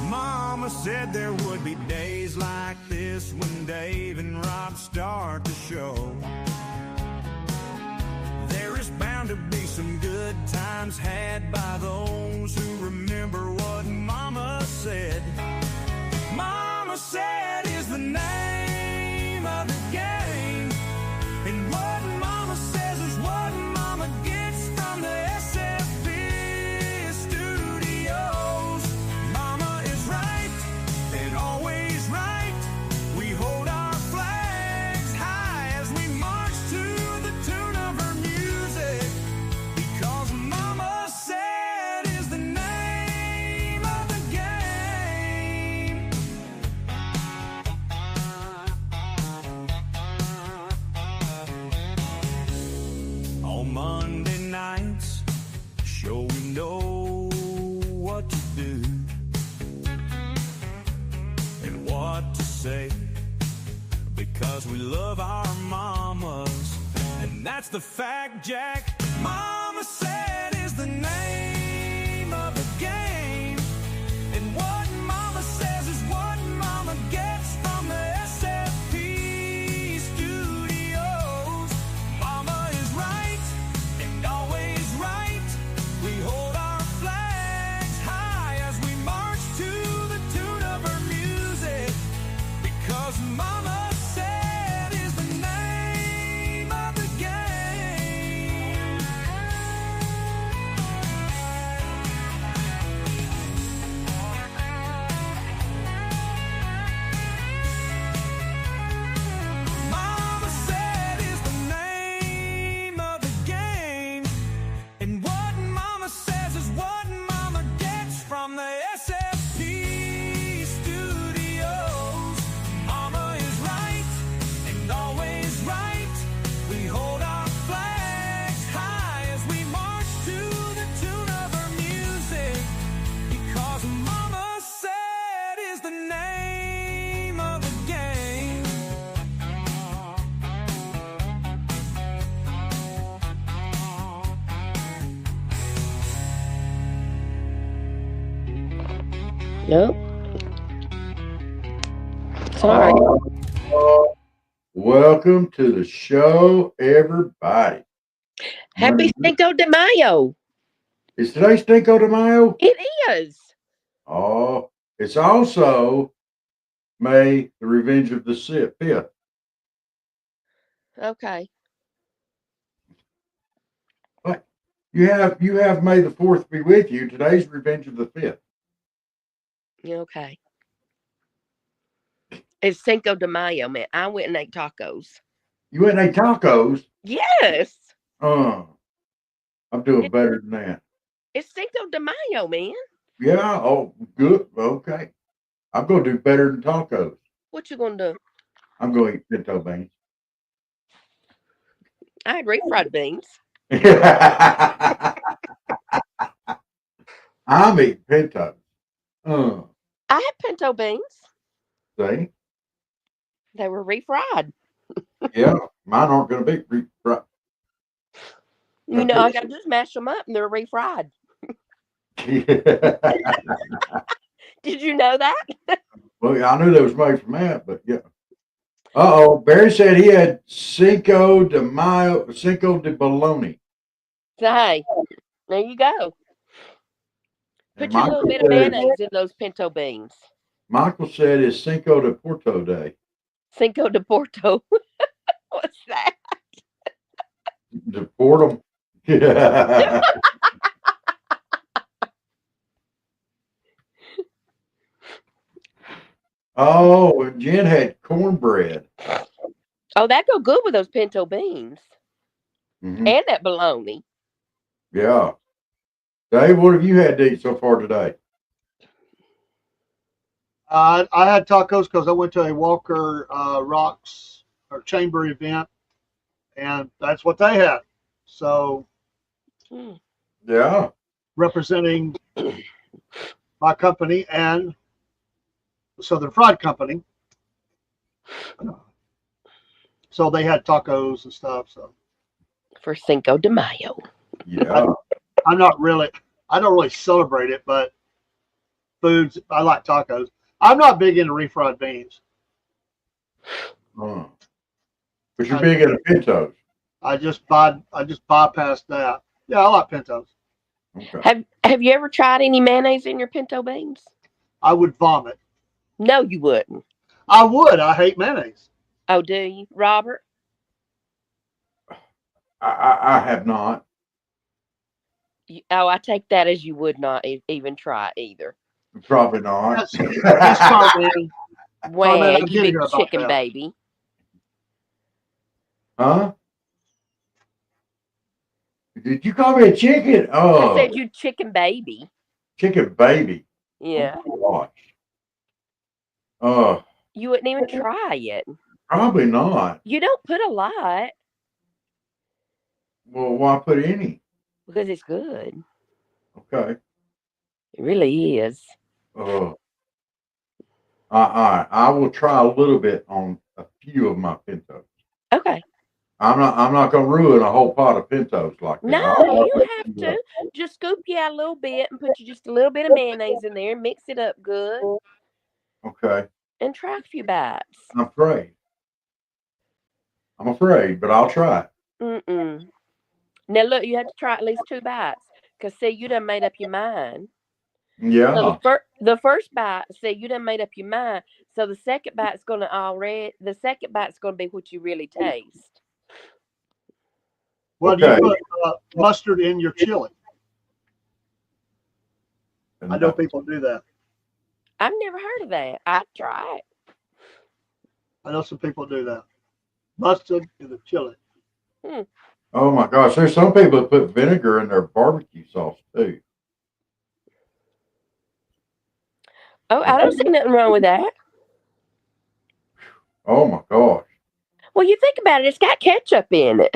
Mama said there would be days like this when Dave and Rob start to show. There is bound to be some good times had by those who remember what Mama said. Mama said is the name of the game, and what Mama says is what Mama gets from the SFP studios. Mama is right and always right. We hold our flags high as we march to the tune of her music, because Mama said is the name of the game. On Monday nights, sure we know what to do and what to say, because we love our mamas, and that's the fact, Jack. Mama said is the name of the game, and what Mama says is what Mama gets from the SFP studios. Mama is right and always right. We hold our flags high as we march to the tune of her music, because Mama said is the name of the game. Mama said is the name of the game, and what Mama says is what Mama gets from the SFP studios. Mama is right and always right. We hold our flags high as we march to the tune of her music, because Mama said is the name of the game. Nope. Sorry. Welcome to the show, everybody. Happy Cinco de Mayo. Is today Cinco de Mayo? It is. Oh, it's also May the Revenge of the 5th. Okay. But you have May the 4th be with you. Today's Revenge of the 5th. Okay. It's Cinco de Mayo, man. I went and ate tacos. You went and ate tacos? Yes. I'm doing better than that. It's Cinco de Mayo, man. Yeah, oh, good. Okay. I'm going to do better than tacos. What you gonna do? I'm going to eat pinto beans. I had refried beans. I'm eating pinto. I had pinto beans. See? They were refried. Yeah, mine aren't going to be refried. You know, I got to just mash them up and they're refried. Did you know that? Well, I knew they was made from that, but yeah. Barry said he had Cinco de Bologna. So, hey, there you go. Put your little bit of mayonnaise in those pinto beans. Michael said it's Cinco de Porto Day. Cinco de Porto. What's that? Deport them. Yeah. Oh, and Jen had cornbread. Oh, that go good with those pinto beans. Mm-hmm. And that bologna. Yeah. Dave, what have you had to eat so far today? I had tacos because I went to a Walker Rocks or Chamber event, and that's what they had. So, yeah, representing my company and the Southern Fried Company. So they had tacos and stuff. So for Cinco de Mayo. Yeah. I don't really celebrate it, but foods, I like tacos. I'm not big into refried beans. But you're big into pintos. I just bypassed that. Yeah, I like pintos. Okay. Have you ever tried any mayonnaise in your pinto beans? I would vomit. No, you wouldn't. I would. I hate mayonnaise. Oh, do you, Robert? I have not. I take that as you would not even try either. Probably not. That's fine, Well, I you did big hear about chicken that. baby. Huh? Did you call me a chicken? I Oh, said you chicken baby. chicken baby. Yeah. Oh, gosh. Oh, You wouldn't even try it. probably not. You don't put a lot Well, why put any? because it's good. Okay. It really is. Oh. I will try a little bit on a few of my pintos. Okay. I'm not gonna ruin a whole pot of pintos like that. No, you don't have to. Just scoop you out a little bit and put you just a little bit of mayonnaise in there. Mix it up good Okay. and try a few bites. I'm afraid, but I'll try it. Mm-mm. Now, look, you have to try at least 2 bites. Because, see, you done made up your mind. Yeah. So the first bite, see, you done made up your mind. So the second bite's going to be what you really taste. Well, do you Okay. put mustard in your chili? I know people do that. I've never heard of that. I'd try it. I know some people do that. Mustard in the chili. Oh my gosh, there's some people that put vinegar in their barbecue sauce too. Oh, I don't see nothing wrong with that. Oh my gosh. Well, you think about it, it's got ketchup in it.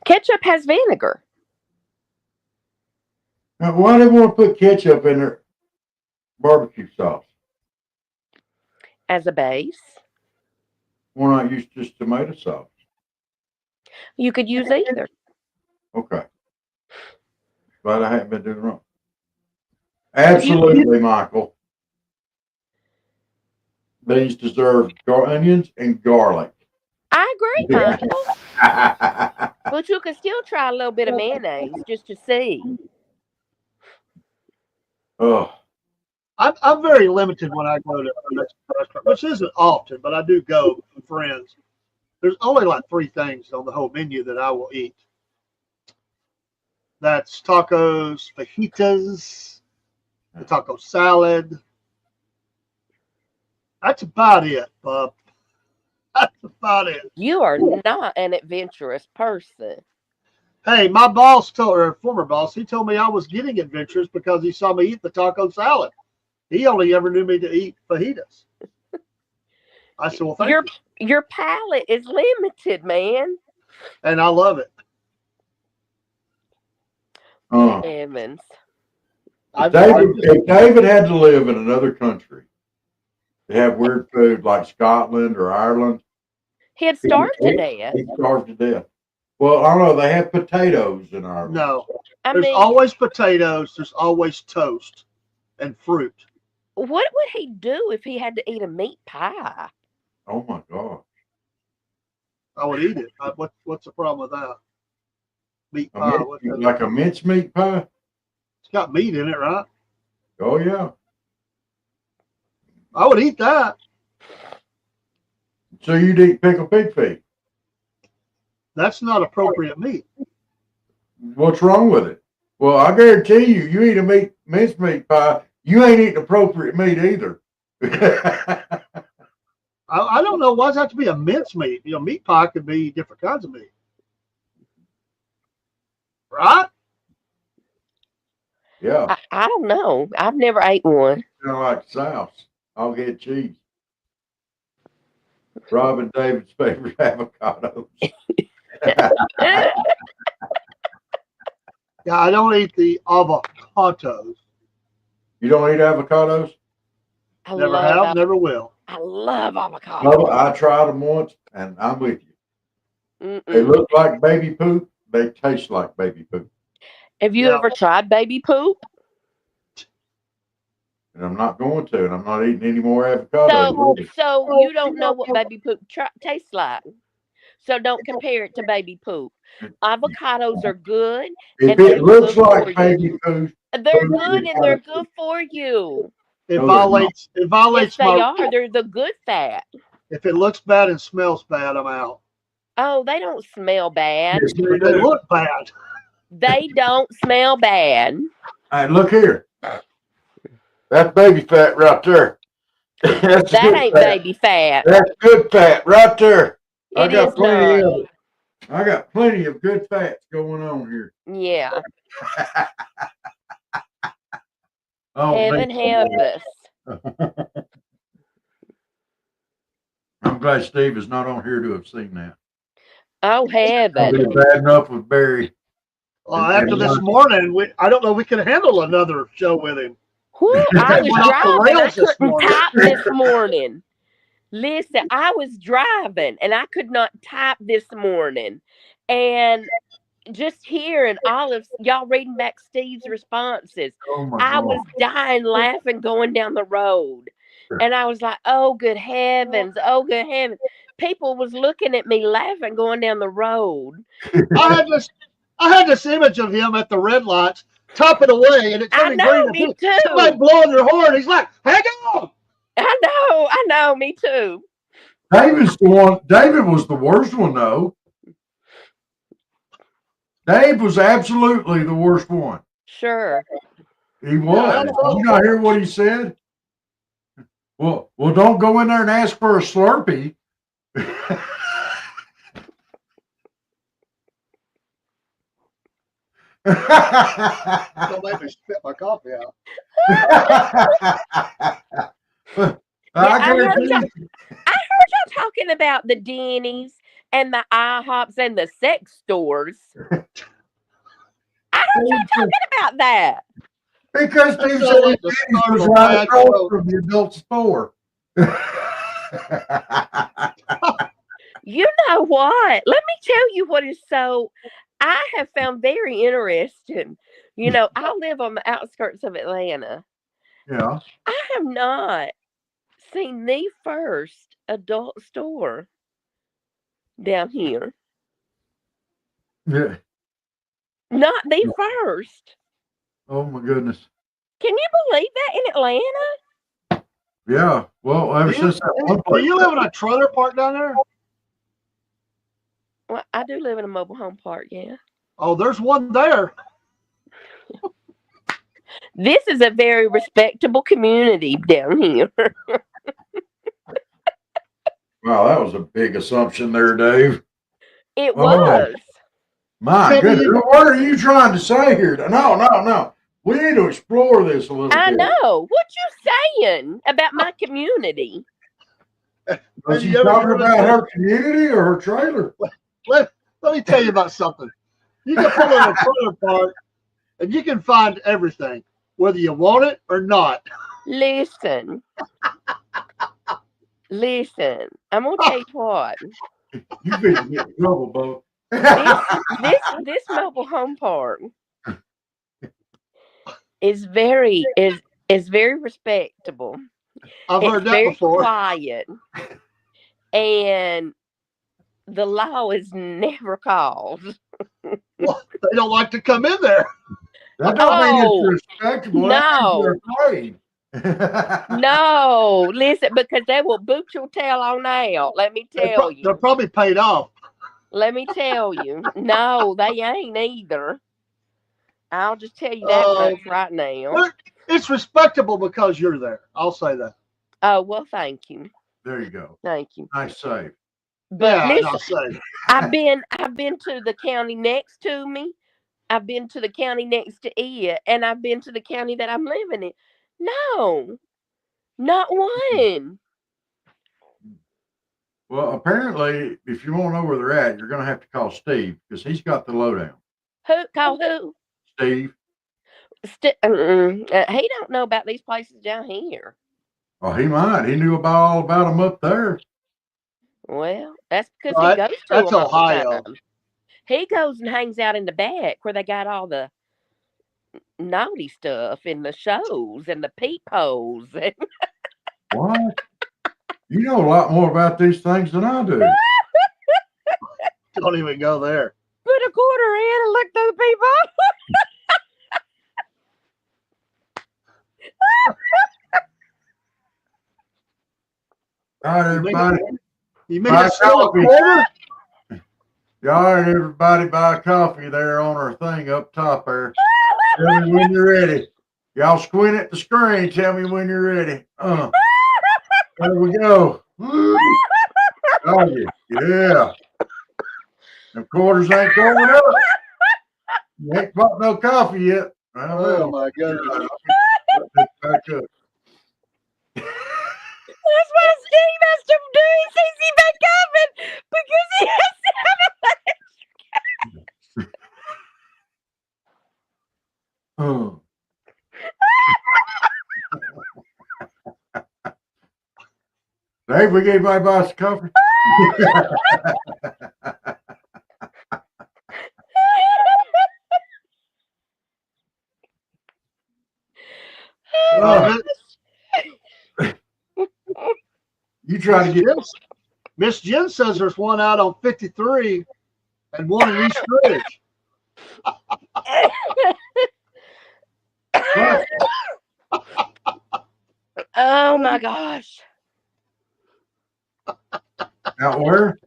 Ketchup has vinegar. Now, why do they want to put ketchup in their barbecue sauce? As a base. Why not use just tomato sauce? You could use either. Okay. But I haven't been doing wrong. Absolutely, Michael. These deserve onions and garlic. I agree, Michael. But you can still try a little bit of mayonnaise just to see. Oh, I'm very limited when I go to a Mexican restaurant, which isn't often, but I do go with friends. There's only like 3 things on the whole menu that I will eat. That's tacos, fajitas, the taco salad. That's about it, Bob. That's about it. You are not an adventurous person. Hey, my boss former boss, he told me I was getting adventurous because he saw me eat the taco salad. He only ever knew me to eat fajitas. I said, well, thank you. Your palate is limited, man. And I love it. Evans. If David had to live in another country, they have weird food like Scotland or Ireland, He'd starve to death. He'd starve to death. Well, I don't know. They have potatoes in Ireland. No. There's always potatoes. There's always toast and fruit. What would he do if he had to eat a meat pie? Oh my gosh. I would eat it. What's the problem with that? Meat pie. Like a mincemeat pie? It's got meat in it, right? Oh, yeah. I would eat that. So you'd eat pickled pig feet? That's not appropriate meat. What's wrong with it? Well, I guarantee you eat a mincemeat pie, you ain't eating appropriate meat either. I don't know. Why does it have to be a mincemeat? Meat pie could be different kinds of meat. Right? Yeah. I don't know. I've never ate one. Kind of like South. I'll get cheese. Rob and David's favorite avocados. Yeah, I don't eat the avocados. You don't eat avocados? Never have, never will. I love avocados. No, I tried them once, and I'm with you. They look like baby poop, they taste like baby poop. Have you Yeah. ever tried baby poop? And I'm not going to, and I'm not eating any more avocados. So you don't know what baby poop tastes like. So don't compare it to baby poop. Avocados are good. If and it they're looks good like for baby you. poop, They're good and they're good for you. It No, they're violates. It Yes, violates they my. are. They're the good fat. If it looks bad and smells bad, I'm out. Oh, they don't smell bad. yes, they But they do. look bad. They don't smell bad. All right, look here. That's baby fat right there. That's That good ain't fat. baby fat. That's good fat right there. I It got is plenty not. of it. I got plenty of good fats going on here. Yeah. Oh, Heaven help us. I'm glad Steve is not on here to have seen that. Oh, heaven. It'll be bad enough with Barry. Well, after this morning, I don't know we can handle another show with him. Whew, I was Went off the driving. I rails this couldn't morning. type this morning. Listen, I was driving and I could not type this morning. And just hearing all of y'all reading back Steve's responses, Oh my I God. was dying laughing going down the road. And I was like, oh, good heavens. Oh, good heavens. People was looking at me laughing going down the road. I had this image of him at the red lights, topping away, and it I turned know, green. me And somebody too. blowing their horn. He's like, "Hang on!" I know, me too. David's the one. David was the worst one, though. Dave was absolutely the worst one. Sure. He was. You not hear what he said? Well, don't go in there and ask for a Slurpee. Don't make me spit my coffee out. I I heard guarantee you. y'all talking about the Denny's and the IHOPs and the sex stores. I heard y'all talking about that. Because That Steve sounds said like the Denny's start of was a right bad across show. from the adult store. You know what? Let me tell you what is so I have found very interesting. You know, I live on the outskirts of Atlanta. Yeah. I have not seen the first adult store down here. Yeah. Not the first. Oh my goodness. Can you believe that in Atlanta? Yeah. Well, ever Do you, since that one do place. you live in a trailer park down there? Well, I do live in a mobile home park, yeah. Oh, there's one there. This is a very respectable community down here. Wow, that was a big assumption there, Dave. It Oh. was. My Tell me goodness. What are you trying to say here? No. We need to explore this a little I bit. know. What you saying about my community? Was Have she you ever talking driven about to- her community or her trailer? Let me tell you about something. You can pull in a trailer park and you can find everything, whether you want it or not. Listen. Listen. I'm gonna tell you what. You better get in trouble, Bo. This mobile home park is very respectable. I've It's heard that very before. quiet. And the law is never called. Well, they don't like to come in there. That don't mean Oh, it's respectable. That means no. you're afraid. No, listen, because they will boot your tail on out. Let me tell They're you. probably paid off. Let me tell you. No, they ain't either. I'll just tell you that much right now. Well, it's respectable because you're there. I'll say that. Oh, well, thank you. There you go. Thank you. Nice save. But Yeah, listen, I'll say. I've been to the county next to me. I've been to the county next to it, and I've been to the county that I'm living in. No, not one. Well, apparently, if you want to know where they're at, you're going to have to call Steve because he's got the lowdown. Who call who? Steve. He don't know about these places down here. Oh, he might. He knew all about them up there. Well, that's because Right, he goes to that's them all the Ohio. time. He goes and hangs out in the back where they got all the naughty stuff in the shows and the peepholes. What? You know a lot more about these things than I do. Don't even go there. Put a quarter in and look through the peephole. All right, everybody. You mean Buy it's still a coffee. quarter? All right, everybody, buy coffee there on our thing up top there. Tell me when you're ready. Y'all squint at the screen. Tell me when you're ready. There we go. Oh, yeah. The quarters ain't going up. You ain't bought no coffee yet. Oh my goodness. Back up. That's what Steve has to do. He sees he back coming because he has to Oh. Dave, we gave anybody buy us coffee. You try to get. Miss Jen says there's one out on 53 and one in East Ridge. Oh my gosh. Out where?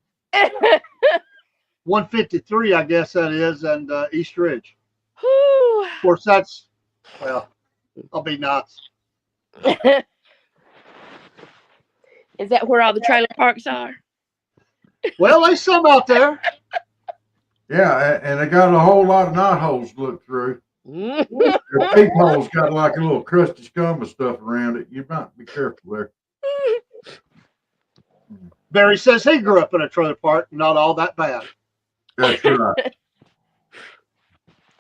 153, I guess that is, and East Ridge. Whew. Of course, that's, well, I'll be nice. Is that where all the trailer parks are? Well, there's some out there. Yeah, and they got a whole lot of knot holes to look through. Their peepholes got like a little crusty scum of stuff around it. You might be careful there. Barry says he grew up in a trailer park, not all that bad. That's right.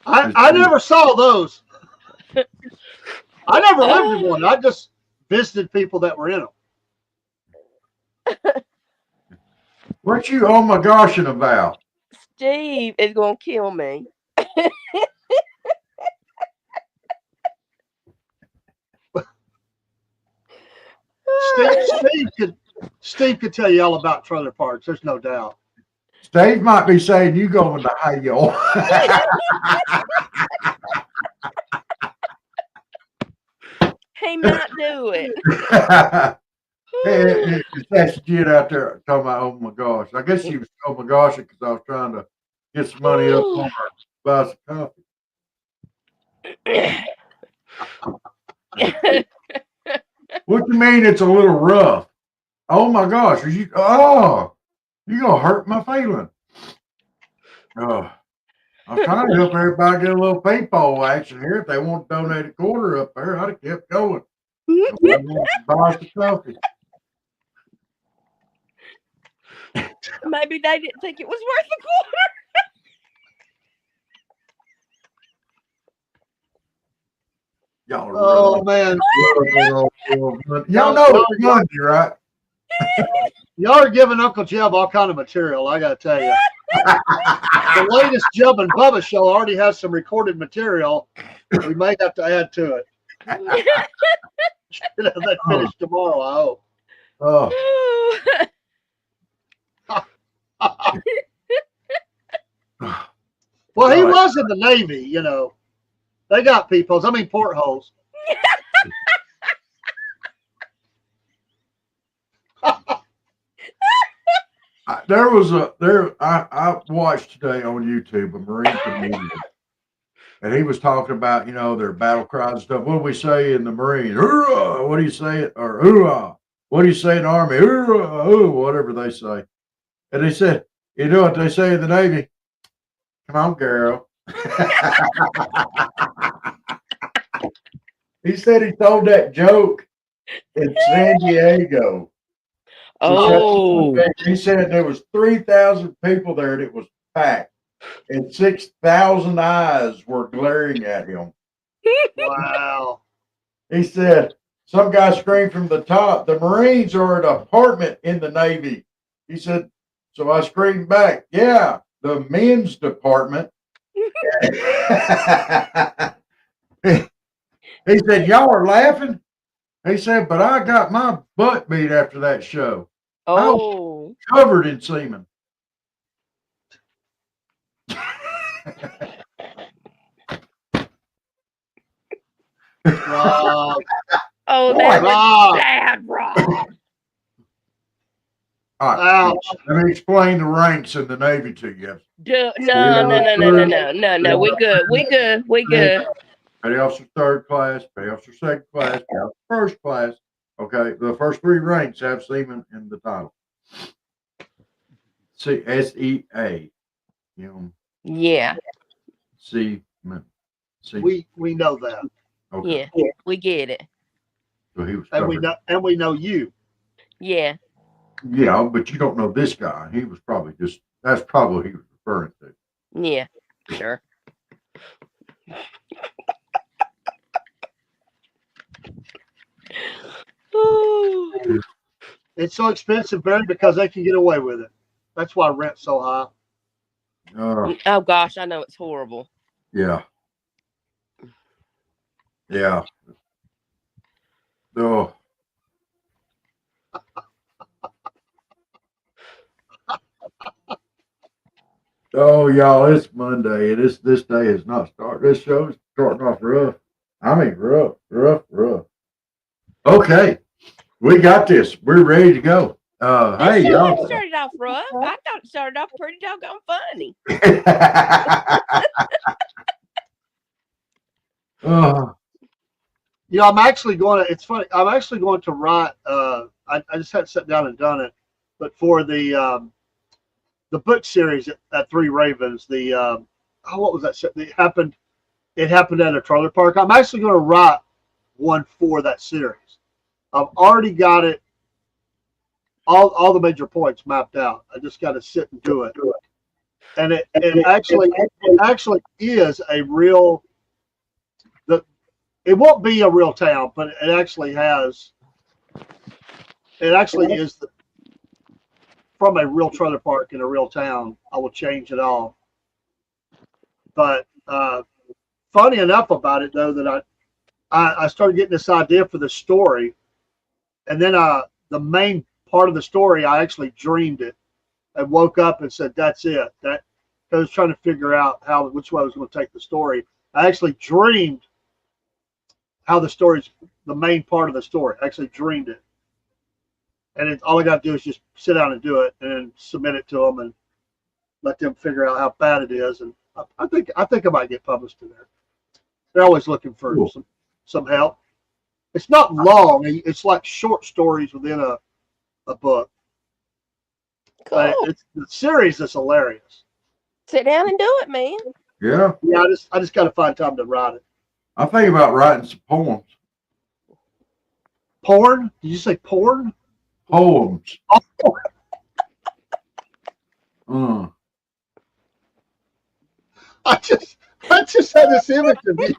I never saw those. I never lived in one. I just visited people that were in them. What you oh my goshing about? Steve is gonna kill me. Steve could tell you all about trailer parks. There's no doubt. Steve might be saying you going to Hayo. He might do it. It's that kid out there talking about oh my gosh. I guess she was oh my gosh because I was trying to get some money up on her buy some coffee. What you mean it's a little rough? Oh my gosh, you gonna hurt my feeling. I'm trying to help everybody get a little paintball action here. If they want to donate a quarter up there, I'd have kept going. Buy some coffee. Maybe they didn't think it was worth a quarter. Y'all are Oh man, y'all know it's Monday, right? y'all are giving Uncle Jeb all kind of material. I gotta tell you, the latest Jeb and Bubba show already has some recorded material. We may have to add to it. Should have that finished tomorrow, I hope. Well, he was in the Navy, you know. They got peepholes. I mean, portholes. I watched today on YouTube a Marine comedian, and he was talking about, you know, their battle cries and stuff. What do we say in the Marines? Hoorah! What do you say? Or hoorah! What do you say in the Army? Hoorah! Ooh, whatever they say. And they said, you know what they say in the Navy? Come on, girl. He said he told that joke in San Diego. Oh, He said there was 3,000 people there and it was packed, and 6,000 eyes were glaring at him. Wow. He said some guy screamed from the top, "The Marines are an apartment in the Navy." He said, so I screamed back, "Yeah, the men's department. He said, "Y'all are laughing." He said, "But I got my butt beat after that show. I was Oh, covered in semen." Rob, oh, Boy. that was Rob, bad, Rob. All right, ouch. let me explain the ranks in the Navy to you. No. We good. Petty officer third class, petty officer second class, petty officer first class. Okay, the first three ranks have semen in the title. SEA. Yeah, Seaman. We know that, Okay. yeah, we get it. So he was and covered. we know you. Yeah. Yeah, but you don't know this guy. He was probably that's probably what he was referring to. Yeah, sure. Ooh. It's so expensive, Barry, because they can get away with it. That's why rent's so high. Oh gosh, I know it's horrible. Yeah. Yeah. Oh. Oh, y'all, it's Monday. This day is not starting. This show's starting off rough. I mean, rough. Okay, we got this. We're ready to go. Hey, This show y'all. didn't started off rough. I thought it started off pretty doggone funny. Oh, I'm actually going to. It's funny. I'm actually going to write. I just hadn't sat down and done it, but for the book series at Three Ravens, what was that? It happened at a trailer park. I'm actually going to write one for that series. I've already got it. All the major points mapped out. I just got to sit and do it. And it actually is a real. It won't be a real town, but it actually has. It actually is from a real trailer park in a real town. I will change it all. But funny enough about it, though, that I started getting this idea for the story, and then the main part of the story, I actually dreamed it. I woke up and said, "That's it." That I was trying to figure out which way I was going to take the story. I actually dreamed how the main part of the story. I actually dreamed it, and all I got to do is just sit down and do it, and then submit it to them, and let them figure out how bad it is. And I think I might get published in there. They're always looking for some help. It's not long. It's like short stories within a book. Cool. It's the series is hilarious. Sit down and do it, man. yeah. Yeah, I just got to find time to write it. I think about writing some poems. Porn? Did you say porn? Poems. I just had this image of you.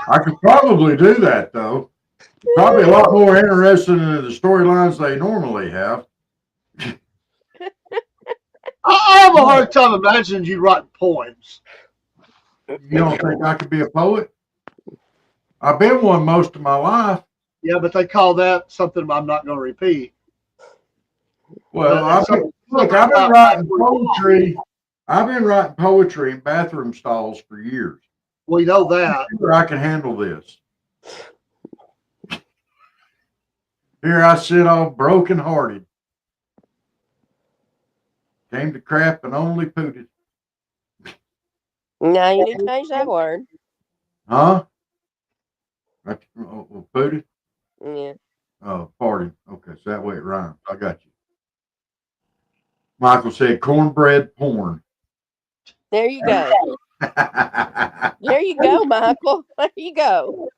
I could probably do that, though. Probably a lot more interesting than the storylines they normally have. I have a hard time imagining you writing poems. You don't think I could be a poet? I've been one most of my life. Yeah, but they call that something I'm not going to repeat. Well, I've been writing poetry. I've been writing poetry in bathroom stalls for years. We know that. I can handle this. Here I sit all broken-hearted. Came to crap and only pooted. No, you need to change that word. Huh? Pooted? Yeah. Oh, pardon. Okay, so that way it rhymes. I got you. Michael said cornbread porn. There you go. There you go, Michael. There you go.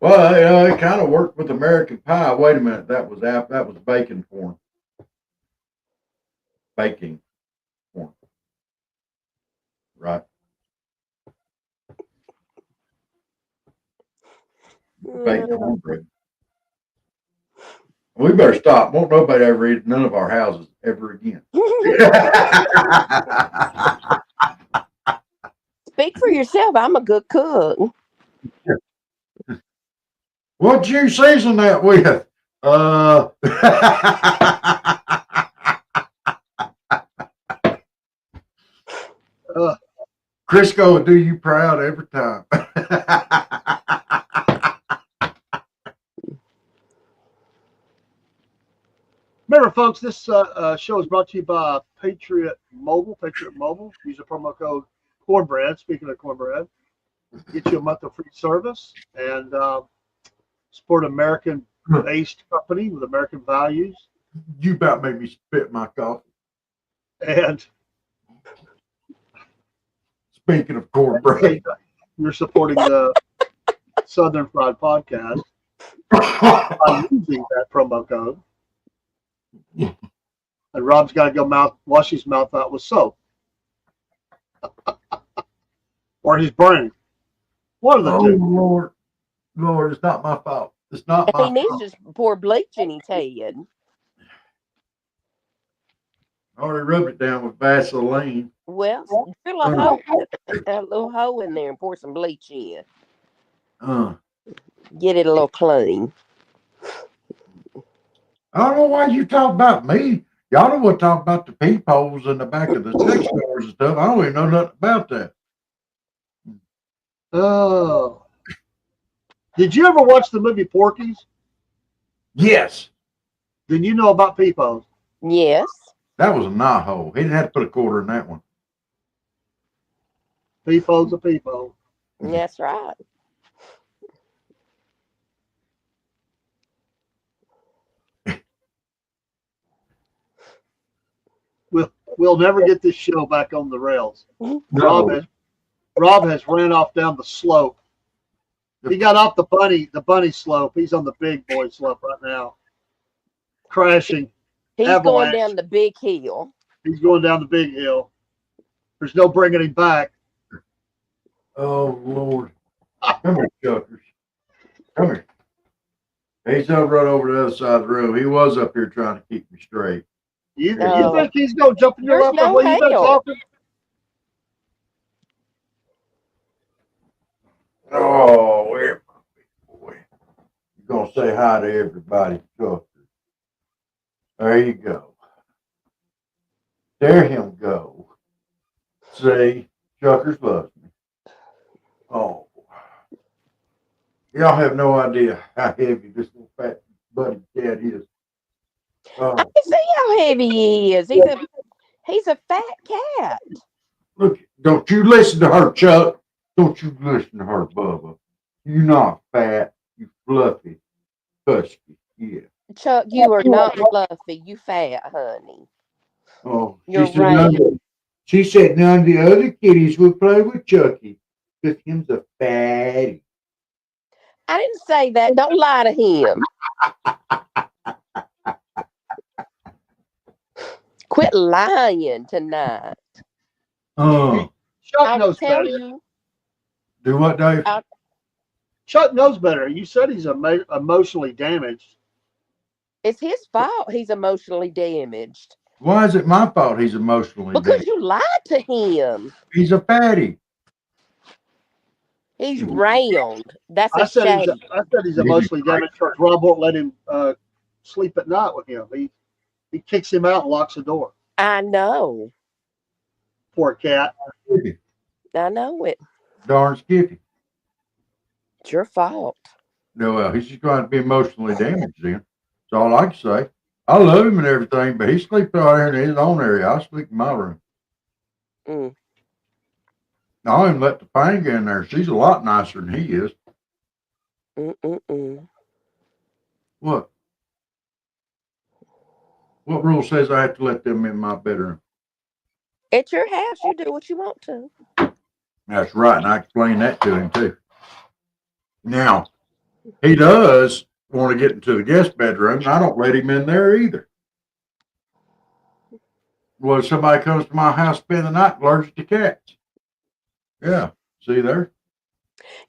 Well, it kind of worked with American Pie. Wait a minute, that was bacon corn. Baking corn. Right. Baked cornbread. We better stop. Won't nobody ever eat none of our houses ever again. Speak for yourself. I'm a good cook. What'd you season that with? Crisco will do you proud every time. Remember, folks, this show is brought to you by Patriot Mobile. Patriot Mobile. Use the promo code Cornbread. Speaking of cornbread, get you a month of free service and support an American-based company with American values. You about made me spit my coffee. And speaking of cornbread, you're supporting the Southern Fried Podcast by using that promo code. And Rob's got to go wash his mouth out with soap. Or his brain. One of the two. Lord, it's not my fault. It's not my He needs fault. to pour bleach in his head. I already rubbed it down with Vaseline. Well, drill a little hole in there and pour some bleach in. Get it a little clean. I don't know why you talk about me. Y'all know what talk about the peepholes in the back of the sex stores and stuff. I don't even know nothing about that. Oh. Did you ever watch the movie Porky's? Yes. Then you know about peepholes. Yes. That was a knot hole. He didn't have to put a quarter in that one. Peephole's a peephole. That's right. We'll never get this show back on the rails. No. Rob has ran off down the slope. He got off the bunny slope. He's on the big boy slope right now. Crashing. He's Avalanche. going down the big hill. He's going down the big hill. There's no bringing him back. Oh, Lord. Come here, Chuckers. Come here. He's up right over the other side of the room. He was up here trying to keep me straight. You think he's going to jump in your lap the way you've been talking? Oh, where my big boy? You're going to say hi to everybody, Chuckers. There you go. There him go. See, Chuckers loves me. Oh. Y'all have no idea how heavy this little fat buddy cat is. I can see how heavy he is. He's a fat cat. Look, don't you listen to her, Chuck. Don't you listen to her, Bubba. You're not fat. You fluffy, husky. Yeah. Chuck, you are not fluffy. You fat, honey. Oh, You're right. She said none of the other kitties would play with Chucky because him's a fatty. I didn't say that. Don't lie to him. Quit lying tonight. Chuck I'll knows tell better. you. Do what, Dave? Chuck knows better. You said he's emotionally damaged. It's his fault he's emotionally damaged. Why is it my fault he's emotionally Because damaged? you lied to him. He's a fatty. He's round. That's I a said shame. he's emotionally damaged because Rob won't let him sleep at night with him. He kicks him out and locks the door. I know. Poor cat. I know it. Darn Skippy. It's your fault. No, well, he's just going to be emotionally damaged then. That's all I can say. I love him and everything, but he sleeps out here in his own area. I sleep in my room. Mm. I don't even let the Topanga in there. She's a lot nicer than he is. What? What rule says I have to let them in my bedroom? It's your house. You do what you want to. That's right, and I explained that to him too. Now, he does want to get into the guest bedroom, and I don't let him in there either. Well, if somebody comes to my house spend the night allergic to cats. Yeah, see there?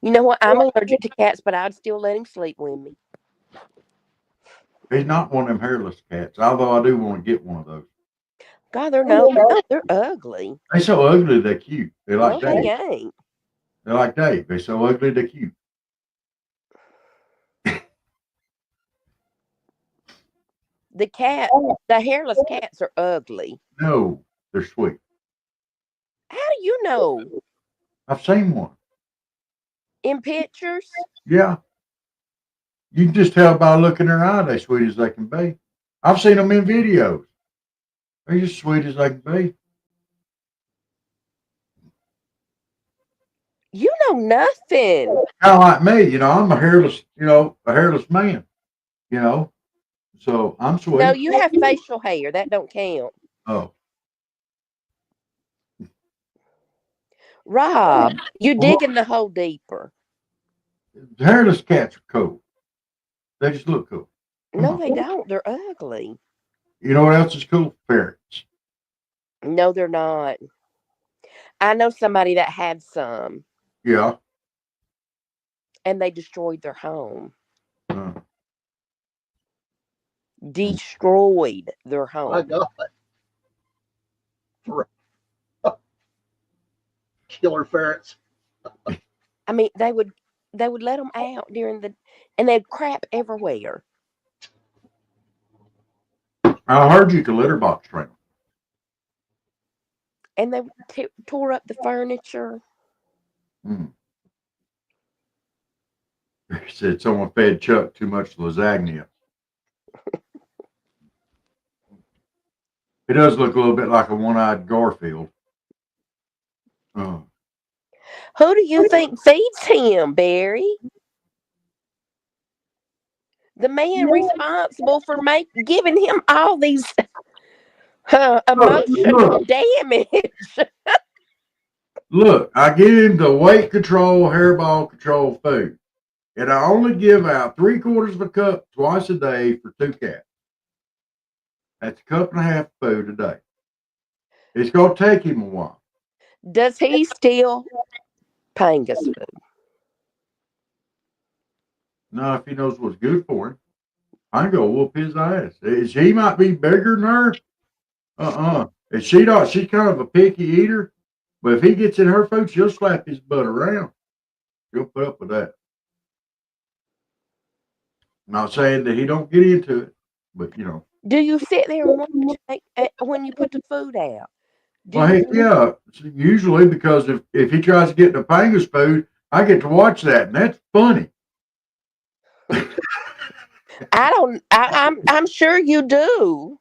You know what? I'm allergic to cats, but I'd still let him sleep with me. He's not one of them hairless cats, although I do want to get one of those. God, they're ugly. They're so ugly, they're cute. They're like No, they Dave. ain't. They're like Dave. They're so ugly, they're cute. The hairless cats are ugly. No, they're sweet. How do you know? I've seen one. In pictures? Yeah. You can just tell by looking in their eye they're sweet as they can be. I've seen them in videos. They're just sweet as they can be. You know nothing. Kind of like me, I'm a hairless man, so I'm sweet. No, you have facial hair. That don't count. Oh. Rob, you're digging the hole deeper. Hairless cats are cool. They just look cool. No, they don't. They're ugly. You know what else is cool? Ferrets. No, they're not. I know somebody that had some. Yeah. And they destroyed their home. Uh, Destroyed their home. My God. Killer ferrets. I mean, they would let them out and they'd crap everywhere. I heard you could litter box train them. And they tore up the furniture. They said someone fed Chuck too much lasagna. It does look a little bit like a one-eyed Garfield. Who do you think feeds him, Barry? The man responsible for giving him all these emotional damage. Look, I give him the weight control, hairball control food. And I only give out 3/4 of a cup twice a day for 2 cats. That's a cup and a half of food a day. It's going to take him a while. Does he steal Panga's food? No, if he knows what's good for him, I can go whoop his ass. He might be bigger than her. And she's kind of a picky eater. But if he gets in her food, she'll slap his butt around. She'll put up with that. Not saying that he don't get into it, but Do you sit there and watch when you put the food out? Well, heck yeah. Usually because if he tries to get into Panga's food, I get to watch that, and that's funny. I'm sure you do.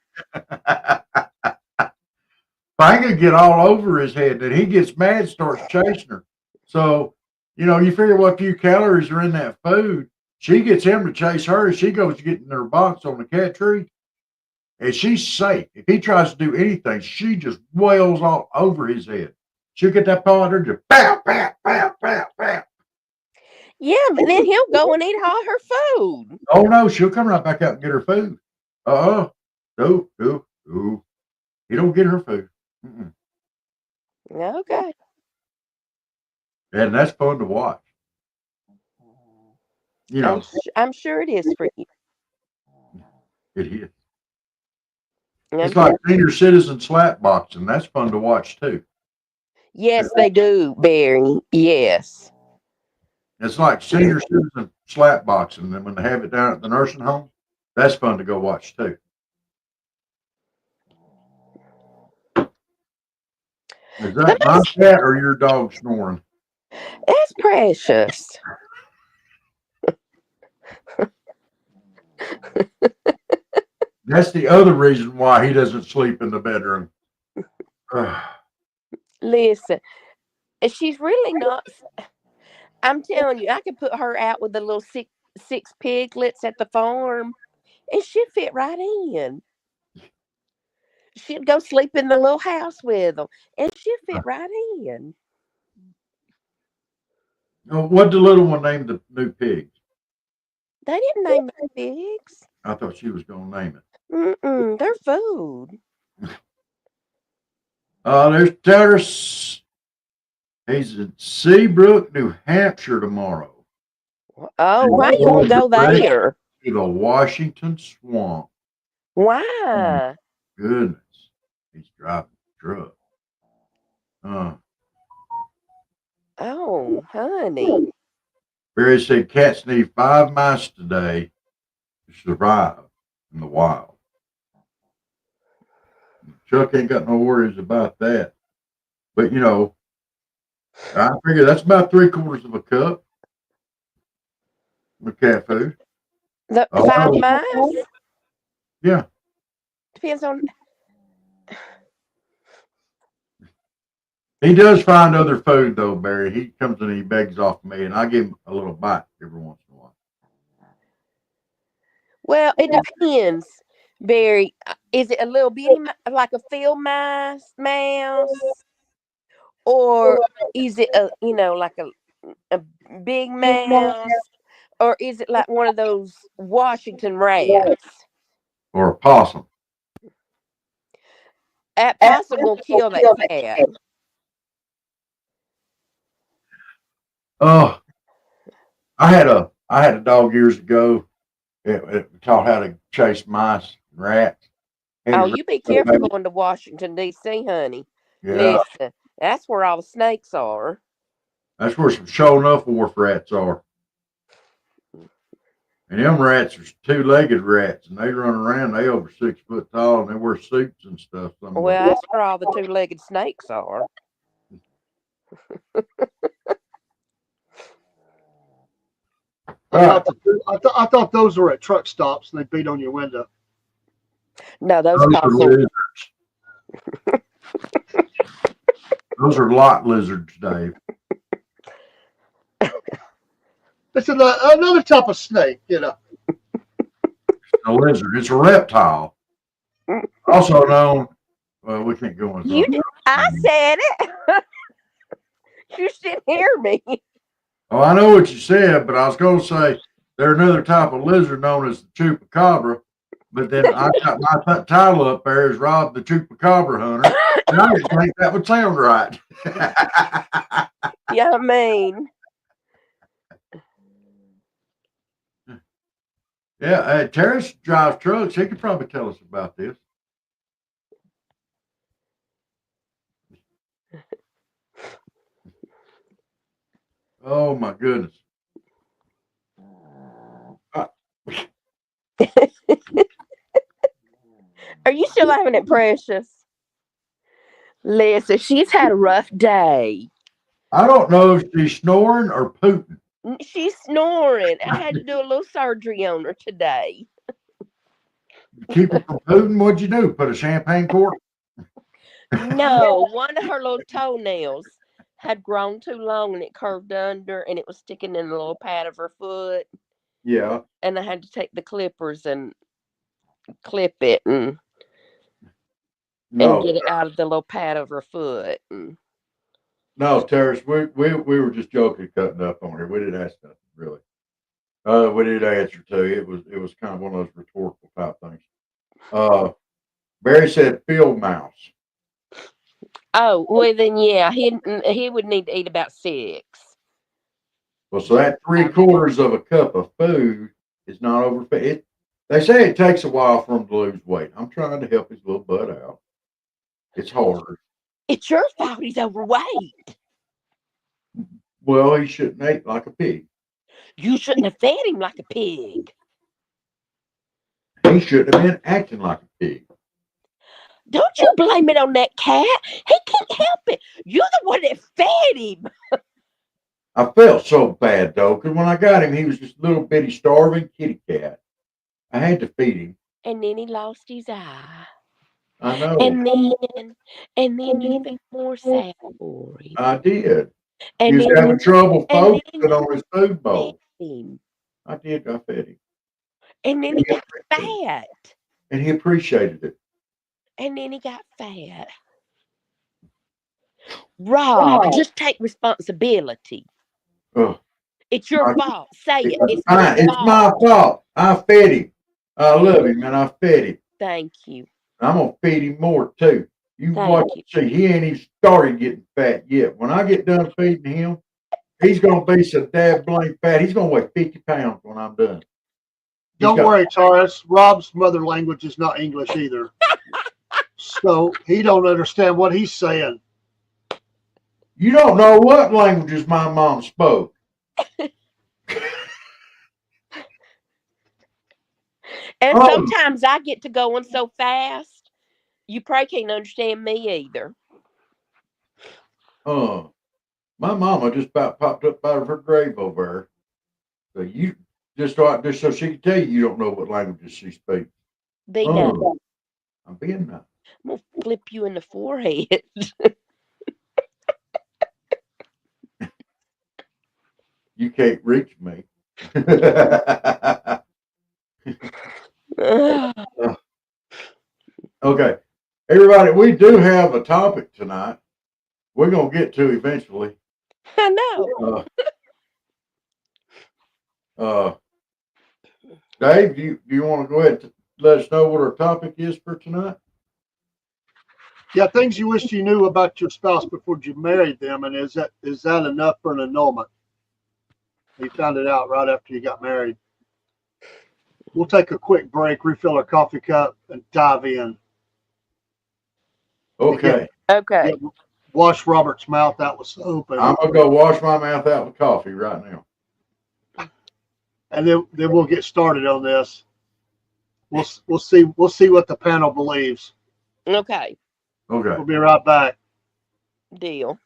Panga get all over his head, and he gets mad, starts chasing her. So, you figure what few calories are in that food. She gets him to chase her, and she goes to get in her box on the cat tree. And she's safe. If he tries to do anything, she just wails all over his head. She'll get that paw at her, just pow, pow, pow, pow, pow. Yeah, but then he'll go and eat all her food. Oh, no, she'll come right back out and get her food. No. He don't get her food. Mm-mm. Okay. And that's fun to watch. I'm sure it is for you. It is. It's like senior citizen slap boxing. That's fun to watch too. Yes, they do, Barry. Yes. It's like senior citizen slap boxing. And when they have it down at the nursing home, that's fun to go watch too. Is that my cat or your dog snoring? That's Precious. That's the other reason why he doesn't sleep in the bedroom. Listen, she's really not. I'm telling you, I could put her out with the little six piglets at the farm, and she'd fit right in. She'd go sleep in the little house with them, and she'd fit right in. What the little one named the new pigs? They didn't name the pigs. I thought she was going to name it. They're food. There's Terrace. He's in Seabrook, New Hampshire tomorrow. Oh, why you want to go there? to the Washington Swamp. Why? Goodness. He's driving a truck. Oh, honey. Barry said cats need 5 mice today to survive in the wild. Chuck ain't got no worries about that. But, you know, I figure that's about 3/4 of a cup of cat food. The Oh, 5 miles? yeah. Depends on. He does find other food, though, Barry. He comes and he begs off me, and I give him a little bite every once in a while. Well, it depends, Barry. Is it a little bitty, like a field mouse, or is it like a big mouse, or is it like one of those Washington rats? Or a possum. That possum will kill that cat. Oh, I had a dog years ago. It taught how to chase mice and rats. Oh, you be careful going to Washington, D.C., honey. Yeah, Listen, that's where all the snakes are. that's where some show enough wharf rats are. And them rats are 2-legged rats, and they run around. They over 6 foot tall, and they wear suits and stuff. Well, that's where all the 2-legged snakes are. I thought those were at truck stops and they beat on your window. No, those are lizards. Those are lot lizards, Dave. It's another type of snake, you know. A lizard. It's a reptile. Also known. Well, we can't go into that. I said it. You should hear me. Oh, I know what you said, but I was going to say there's another type of lizard known as the chupacabra. But then I got my title up there as Rob the Chupacabra Hunter. And I didn't think that would sound right. Yeah, I mean. Yeah, Terrence drives trucks. He could probably tell us about this. Oh, my goodness. Are you still having it, Precious? Listen, she's had a rough day. I don't know if she's snoring or pooping. She's snoring. I had to do a little surgery on her today. Keep her from pooping? What'd you do? Put a champagne cork? No, one of her little toenails had grown too long and it curved under and it was sticking in the little pad of her foot. Yeah. And I had to take the clippers and clip it and get it out of the little pad of her foot. No, Terrence, we were just joking, cutting up on her. We didn't ask nothing, really. We didn't answer to you. It was kind of one of those rhetorical type things. Barry said field mouse. Oh, well then, yeah, he would need to eat about 6. Well, so that 3/4 of a cup of food is not overfed. They say it takes a while for him to lose weight. I'm trying to help his little butt out. It's hard. It's your fault he's overweight. Well, he shouldn't eat like a pig. You shouldn't have fed him like a pig. He shouldn't have been acting like a pig. Don't you blame it on that cat. He can't help it. You're the one that fed him. I felt so bad, though, because when I got him, he was just a little bitty starving kitty cat. I had to feed him. And then he lost his eye. I know. And then you felt more sad for him. I did. And he was having trouble focusing on his food bowl. I fed him. And then he got fat. And he appreciated it. And then he got fat. Rob, just take responsibility. It's your fault. Say it. It's my fault. I fed him. I love him and I fed him. Thank you. I'm going to feed him more too. You watch and see. He ain't even started getting fat yet. When I get done feeding him, he's going to be so dad blame fat. He's going to weigh 50 pounds when I'm done. Don't worry, Taurus. Rob's mother language is not English either. So he don't understand what he's saying. You don't know what languages my mom spoke. And sometimes I get to going so fast, you probably can't understand me either. My mama just about popped up out of her grave over there. So you just so she can tell you don't know what languages she speaks. Be nice. I'm being nice. I'm gonna flip you in the forehead. You can't reach me. Okay. Everybody, we do have a topic tonight we're going to get to eventually. I know. Dave, do you want to go ahead and let us know what our topic is for tonight? Yeah, things you wish you knew about your spouse before you married them, and is that enough for an annulment? You found it out right after you got married. We'll take a quick break, refill our coffee cup, and dive in. Okay. Okay. Wash Robert's mouth out with soap. I'm gonna go wash my mouth out with coffee right now. And then we'll get started on this. We'll see what the panel believes. Okay. Okay. We'll be right back. Deal.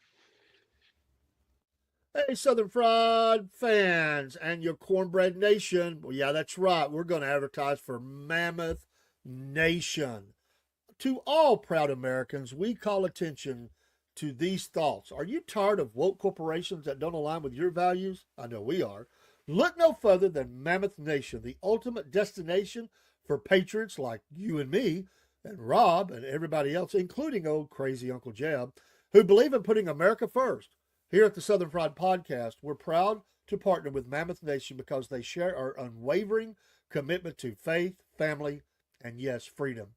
Hey, Southern Fried fans and your Cornbread Nation. Well, yeah, that's right. We're going to advertise for Mammoth Nation. To all proud Americans, we call attention to these thoughts. Are you tired of woke corporations that don't align with your values? I know we are. Look no further than Mammoth Nation, the ultimate destination for patriots like you and me and Rob and everybody else, including old crazy Uncle Jeb, who believe in putting America first. Here at the Southern Fried Podcast, we're proud to partner with Mammoth Nation because they share our unwavering commitment to faith, family, and yes, freedom.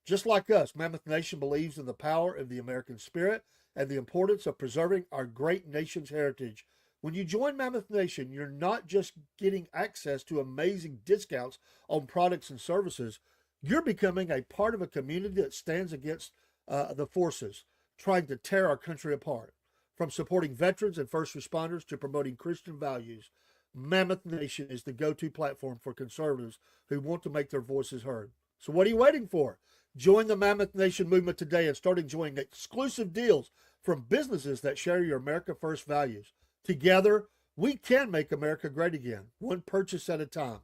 Just like us, Mammoth Nation believes in the power of the American spirit and the importance of preserving our great nation's heritage. When you join Mammoth Nation, you're not just getting access to amazing discounts on products and services. You're becoming a part of a community that stands against the forces trying to tear our country apart. From supporting veterans and first responders to promoting Christian values, Mammoth Nation is the go-to platform for conservatives who want to make their voices heard. So what are you waiting for? Join the Mammoth Nation movement today and start enjoying exclusive deals from businesses that share your America First values. Together, we can make America great again, one purchase at a time.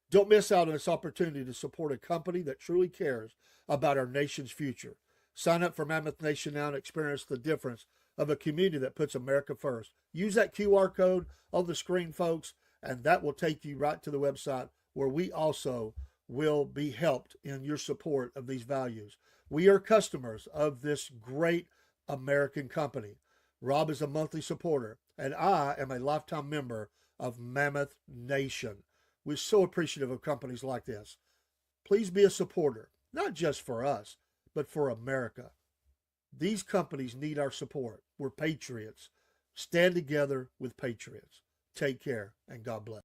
Don't miss out on this opportunity to support a company that truly cares about our nation's future. Sign up for Mammoth Nation now and experience the difference of a community that puts America first. Use that QR code on the screen, folks, and that will take you right to the website where we also will be helped in your support of these values. We are customers of this great American company. Rob is a monthly supporter, and I am a lifetime member of Mammoth Nation. We're so appreciative of companies like this. Please be a supporter, not just for us, but for America. These companies need our support. We're patriots. Stand together with patriots. Take care, and God bless.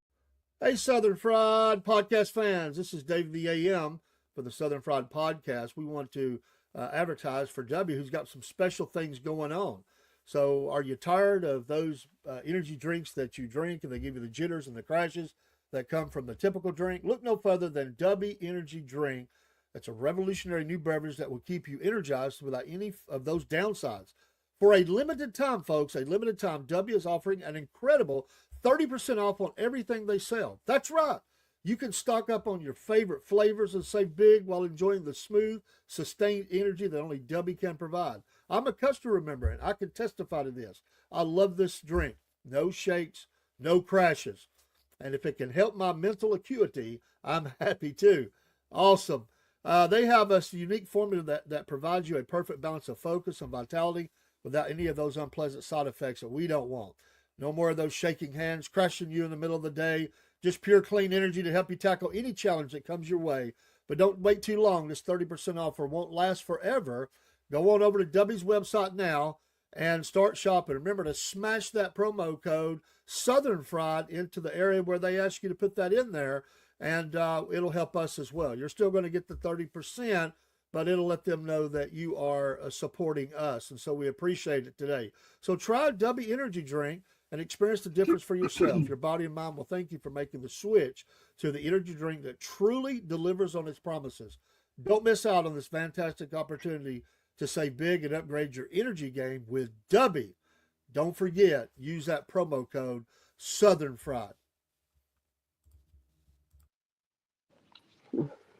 Hey, Southern Fried Podcast fans. This is Dave the AM for the Southern Fried Podcast. We want to advertise for W, who's got some special things going on. So are you tired of those energy drinks that you drink and they give you the jitters and the crashes that come from the typical drink? Look no further than W Energy Drink. It's a revolutionary new beverage that will keep you energized without any of those downsides. For a limited time, folks, a limited time, W is offering an incredible 30% off on everything they sell. That's right. You can stock up on your favorite flavors and save big while enjoying the smooth, sustained energy that only W can provide. I'm a customer member, and I can testify to this. I love this drink. No shakes, no crashes. And if it can help my mental acuity, I'm happy too. Awesome. They have a unique formula that provides you a perfect balance of focus and vitality without any of those unpleasant side effects that we don't want. No more of those shaking hands, crashing you in the middle of the day. Just pure clean energy to help you tackle any challenge that comes your way. But don't wait too long. This 30% offer won't last forever. Go on over to W's website now and start shopping. Remember to smash that promo code Southern Fried into the area where they ask you to put that in there. and it'll help us as well. You're still going to get the 30%, but it'll let them know that you are supporting us. And so we appreciate it today. So try W Energy Drink and experience the difference for yourself. Your body and mind will thank you for making the switch to the energy drink that truly delivers on its promises. Don't miss out on this fantastic opportunity to save big and upgrade your energy game with W. Don't forget, use that promo code Southern Fried.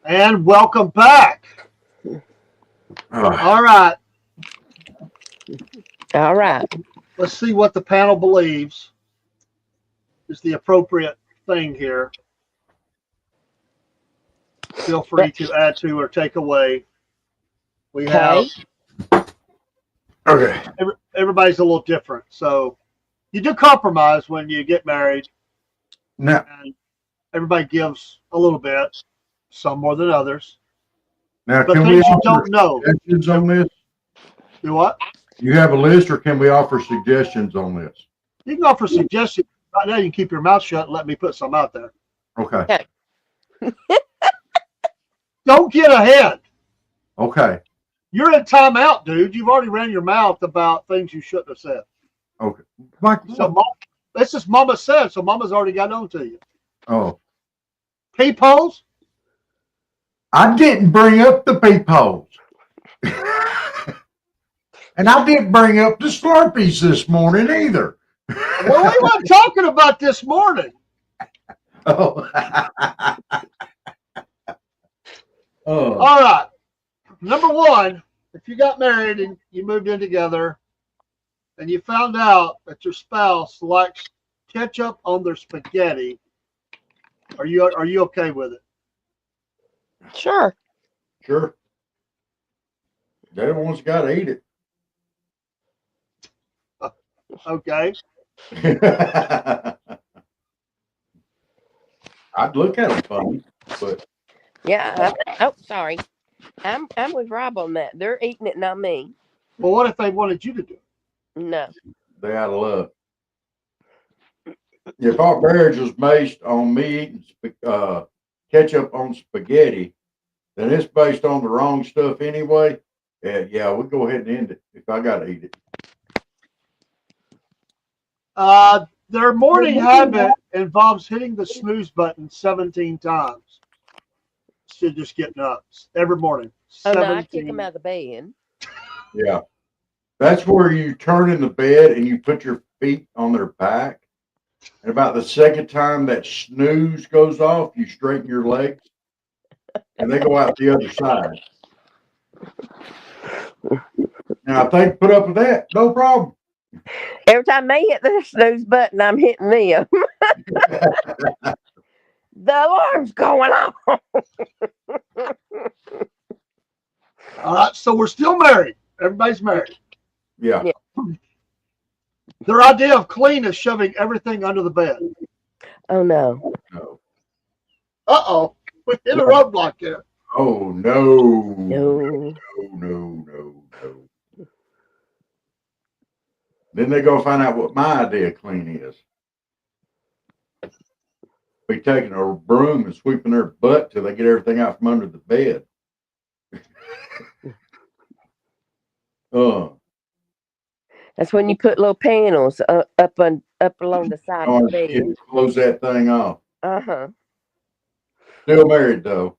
And welcome back. All right. All right. Let's see what the panel believes is the appropriate thing here. Feel free to add to or take away. We have Okay. everybody's a little different, so you do compromise when you get married. Now, And everybody gives a little bit, some more than others. But can we things you offer don't know. suggestions on this? Do what? You have a list, or can we offer suggestions on this? You can offer suggestions. Right now, you can keep your mouth shut and let me put some out there. Okay. Don't get ahead. Okay. You're in timeout, dude. You've already ran your mouth about things you shouldn't have said. Okay. Mike, So this is Mama said, so Mama's already got on to you. oh, Peepholes? I didn't bring up the peepholes. And I didn't bring up the Slurpees this morning either. Well, we weren't talking about this morning. Oh. Oh. All right. Number one, if you got married and you moved in together and you found out that your spouse likes ketchup on their spaghetti, are you okay with it? Sure. Sure. They're the ones got to eat it. Okay. I'd look at it funny, but Yeah. Sorry. I'm with Rob on that. They're eating it, not me. Well, what if they wanted you to do it? No. they out of luck. If our marriage was based on me eating ketchup on spaghetti, then it's based on the wrong stuff anyway. Yeah, we'll go ahead and end it if I got to eat it. Their morning habit involves hitting the snooze button 17 times. So just getting up every morning. Oh, no, I 17. kick them out of the bed. Yeah. That's where you turn in the bed and you put your feet on their back. And about the second time that snooze goes off, you straighten your legs and they go out the other side. Now, if they put up with that, no problem. Every time they hit the snooze button, I'm hitting them. The alarm's going off. All right, so we're still married. Everybody's married. Yeah. Their idea of clean is shoving everything under the bed. Oh, no. No. Uh-oh. We hit a roadblock there. Oh, no. No. No. Then they're going to find out what my idea of clean is. Be taking a broom and sweeping their butt till they get everything out from under the bed. That's when you put little panels up along the side of the bed. Close that thing off. Uh-huh. Still married though,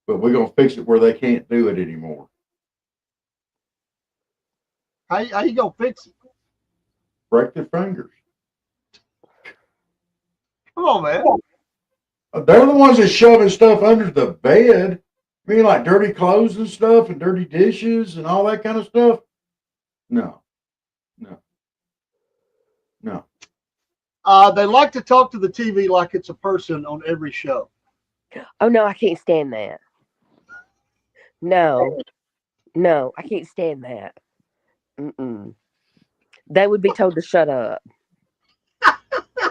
but we're gonna fix it where they can't do it anymore. How you gonna fix it? Break their fingers. Come on, man. They're the ones that shoving stuff under the bed. I mean, like dirty clothes and stuff, and dirty dishes and all that kind of stuff. No. They like to talk to the TV like it's a person on every show. Oh, no, I can't stand that. No, I can't stand that. Mm-mm. They would be told to shut up.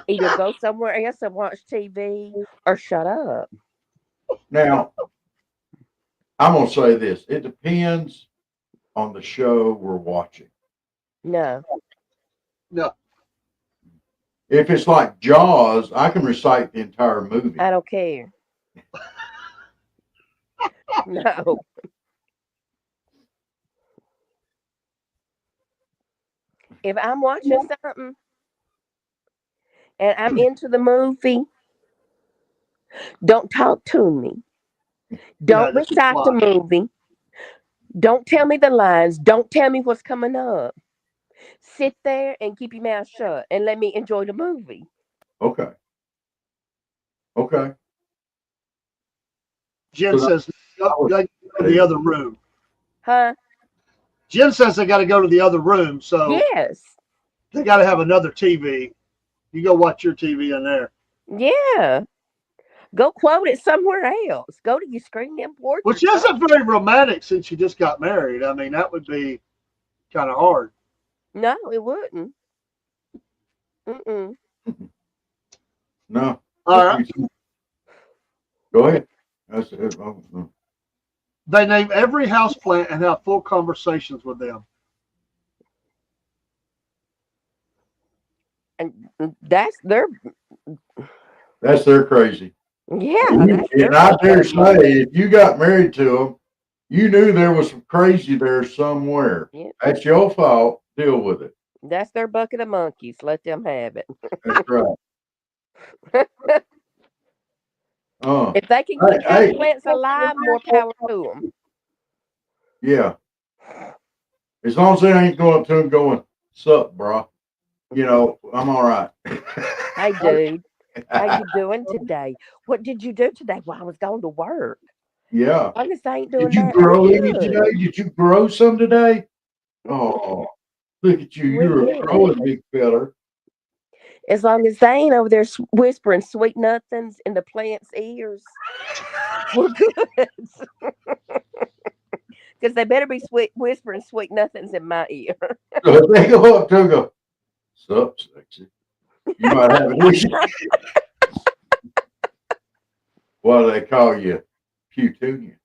Either go somewhere else and watch TV or shut up. Now, I'm going to say this. It depends on the show we're watching. No. If it's like Jaws, I can recite the entire movie. I don't care. No. If I'm watching something and I'm into the movie, don't talk to me. Yeah, Don't just recite the watch. movie. Don't tell me the lines. Don't tell me what's coming up. Sit there and keep your mouth shut and let me enjoy the movie. Okay. Okay. Jen 'Cause says I was- they go to the other room. Huh? Jen says they got to go to the other room, so Yes. they got to have another TV. You go watch your TV in there. Yeah. Go quote it somewhere else. Go to your screen import or Which isn't very romantic since you just got married. I mean, that would be kind of hard. No, it wouldn't. Mm-mm. No. All right. Go ahead. That's it. Oh. They name every houseplant and have full conversations with them. And that's their That's their crazy. yeah. That's their And I dare say, if you got married to them, you knew there was some crazy there somewhere. Yeah. That's your fault. Deal with it. That's their bucket of monkeys. Let them have it. That's right. If they can keep plants alive, more power to them. Yeah. As long as they ain't going up to them going, "Sup, bro? You know, I'm all right." Hey, dude, how you doing today? What did you do today? Well, I was going to work. Yeah. As long as they ain't doing Did you that, grow we're any good. today? Did you grow some today? Oh, look at you. We You're did. a growing big feller. As long as they ain't over there whispering sweet nothings in the plant's ears, we're good. Because they better be whispering sweet nothings in my ear. So if they go up to them and go, "Sup, sexy?" You might have an issue. What do they call you? Petunia.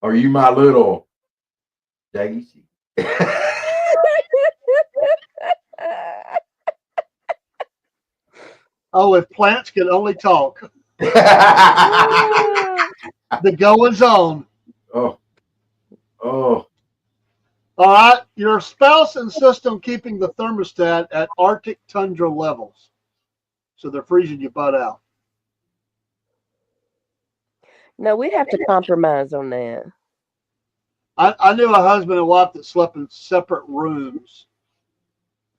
Are you my little Daisy? Oh, if plants could only talk. The goings on. Oh. All right. Your spouse insists on keeping the thermostat at Arctic tundra levels. So they're freezing your butt out. No, we'd have to compromise on that. I knew a husband and wife that slept in separate rooms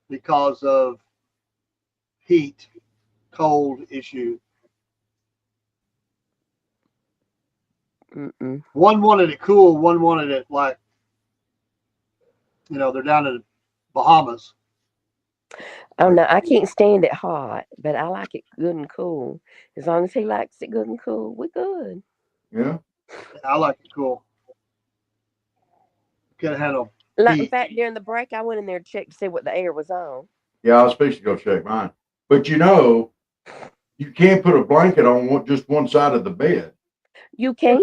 because of heat, cold issue. Mm-mm. One wanted it cool, one wanted it like, they're down in the Bahamas. Oh no, I can't stand it hot, but I like it good and cool. As long as he likes it good and cool, we're good. Yeah. I like it cool. Can't handle Like in heat. fact, during the break, I went in there to check to see what the air was on. Yeah, I was fixing to go check mine. But you can't put a blanket on just one side of the bed. You can.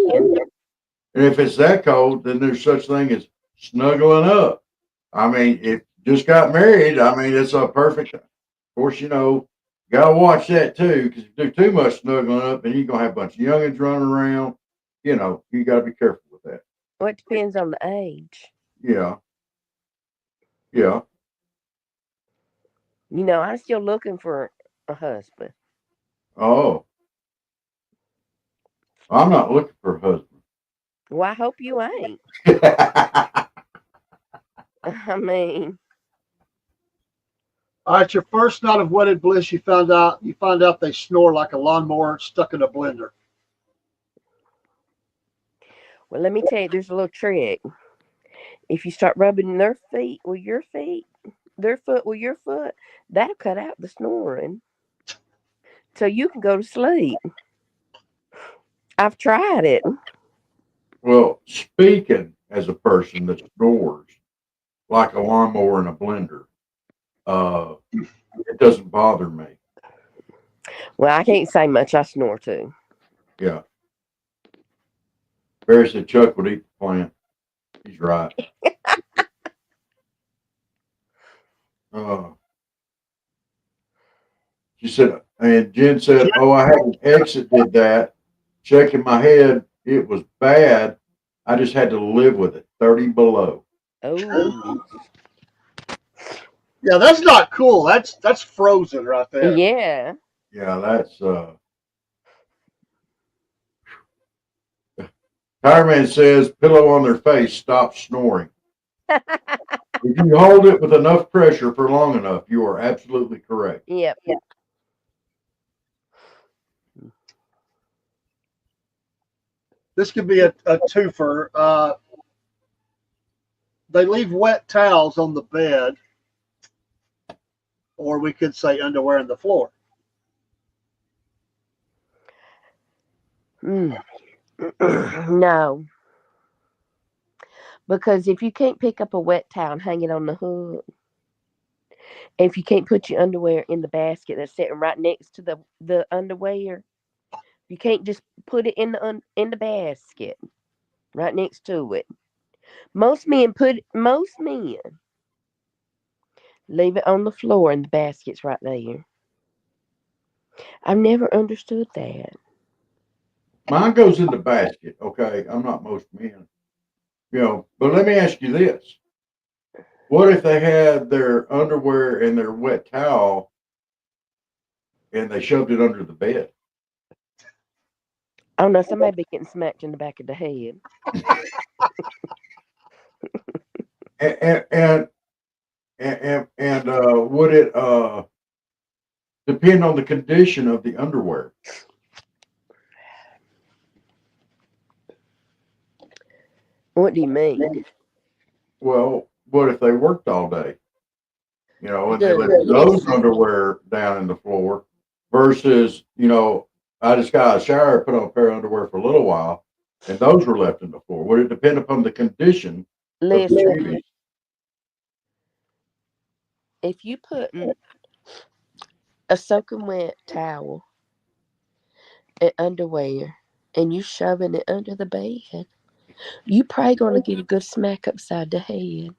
And if it's that cold, then there's such thing as snuggling up. I mean, if you just got married, I mean, it's a perfect. Of course, gotta watch that too, because if you do too much snuggling up, then you're gonna have a bunch of youngins running around. You gotta be careful with that. Well, it depends on the age. Yeah. Yeah. I'm still looking for a husband. Oh, I'm not looking for a husband. Well, I hope you ain't. I mean, All right, your first night of wedded bliss, you find out they snore like a lawnmower stuck in a blender. well, let me tell you, there's a little trick. If you start rubbing their feet with your feet, their foot with your foot, that'll cut out the snoring. So you can go to sleep. I've tried it. Well, speaking as a person that snores like a lawnmower in a blender, it doesn't bother me. Well, I can't say much. I snore too. Yeah. Barry said Chuck would eat the plant. He's right. She said, and Jen said, oh, I had an ex that did that. Shaking my head, it was bad. I just had to live with it. 30 below. Oh, Yeah, that's not cool. That's frozen right there. yeah. Yeah, that's Fireman says, pillow on their face, stop snoring. If you hold it with enough pressure for long enough, you are absolutely correct. Yep. This could be a twofer. They leave wet towels on the bed, or we could say underwear on the floor. No. Because if you can't pick up a wet towel and hang it on the hook, if you can't put your underwear in the basket that's sitting right next to the underwear, you can't just put it in the basket right next to it. Most men leave it on the floor and the basket's right there. I've never understood that. Mine goes in the basket. Okay. I'm not most men, but let me ask you this. What if they had their underwear and their wet towel and they shoved it under the bed? I don't know, somebody be getting smacked in the back of the head. And would it depend on the condition of the underwear? What do you mean? Well, what if they worked all day? And they left those underwear down in the floor versus, I just got out of the shower, put on a pair of underwear for a little while, and those were left in the floor. Would it depend upon the condition of the Listen, baby? if you put a soaking wet towel and underwear and you shoving it under the bed, you probably gonna get a good smack upside the head.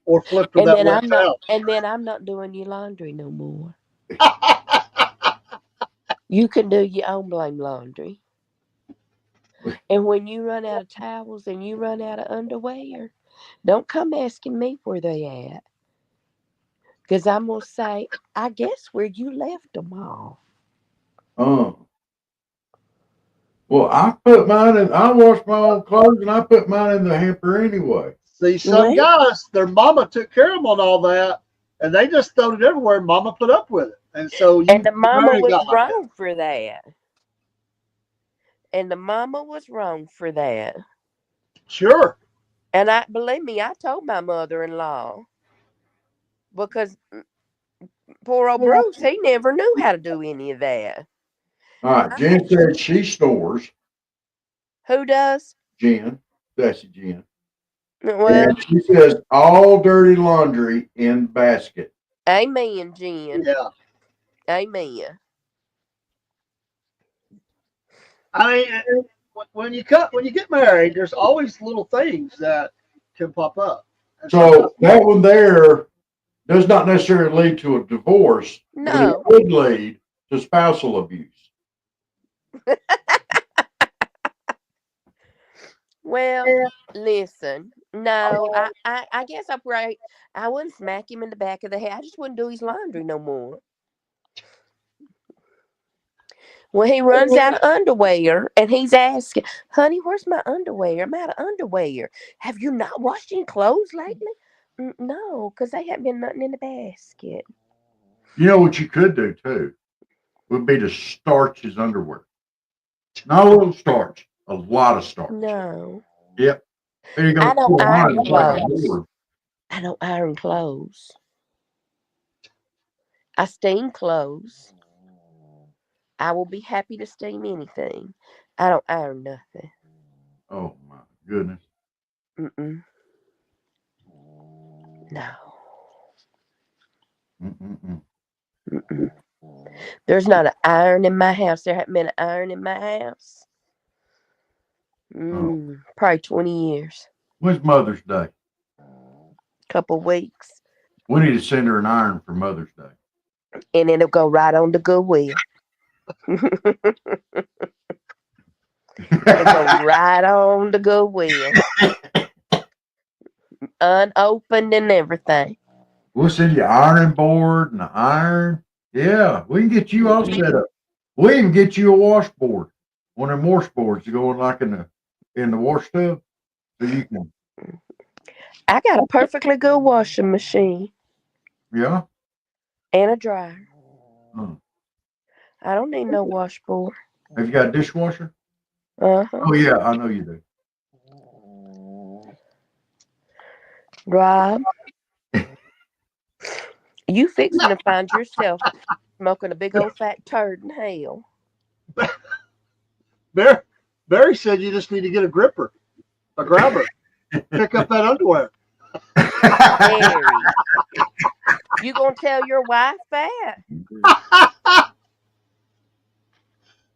Or flipped with that wet towel. And then I'm not doing your laundry no more. You can do your own blame laundry. And when you run out of towels and you run out of underwear, don't come asking me where they at. Because I'm going to say, I guess where you left them all. Well, I wash my own clothes and I put mine in the hamper anyway. See, some guys, their mama took care of them on all that, and they just throwed it everywhere. And mama put up with it, and so the mama was wrong for that. And the mama was wrong for that. Sure. And believe me, I told my mother-in-law, because poor old Bruce, he never knew how to do any of that. All right, Jen said she snores. Who does? Jen. That's Jen. Well, and she says all dirty laundry in basket. Amen, Jen. Yeah. Amen. I mean, when you get married, there's always little things that can pop up. So that one there does not necessarily lead to a divorce. No. But it would lead to spousal abuse. Well, listen. No, I guess I wouldn't smack him in the back of the head. I just wouldn't do his laundry no more. When he runs out of underwear and he's asking, honey, where's my underwear? I'm out of underwear. Have you not washed any clothes lately? No, because they haven't been nothing in the basket. You know what you could do too? Would be to starch his underwear. Not a little starch, a lot of starch. No. Yep. There you go. I don't iron clothes. I don't iron clothes. I steam clothes. I will be happy to steam anything. I don't iron nothing. Oh my goodness. Mm-mm. No. Mm-mm-mm. Mm-mm. There's not an iron in my house. There hasn't been an iron in my house. Probably 20 years. When's Mother's Day? Couple weeks. We need to send her an iron for Mother's Day. and it'll go right on to Goodwill. It'll go right on to Goodwill. Unopened and everything. We'll send you ironing board and the iron. Yeah, we can get you all set up. We even get you a washboard, one of them washboards to go in like in the wash tub, so you can. I got a perfectly good washing machine Yeah. and a dryer. Hmm. I don't need no washboard. Have you got a dishwasher? Uh-huh. Oh yeah, I know you do. Rob, you fixing to find yourself smoking a big old fat turd in hell. Barry said you just need to get a grabber, pick up that underwear. Barry, you gonna tell your wife that?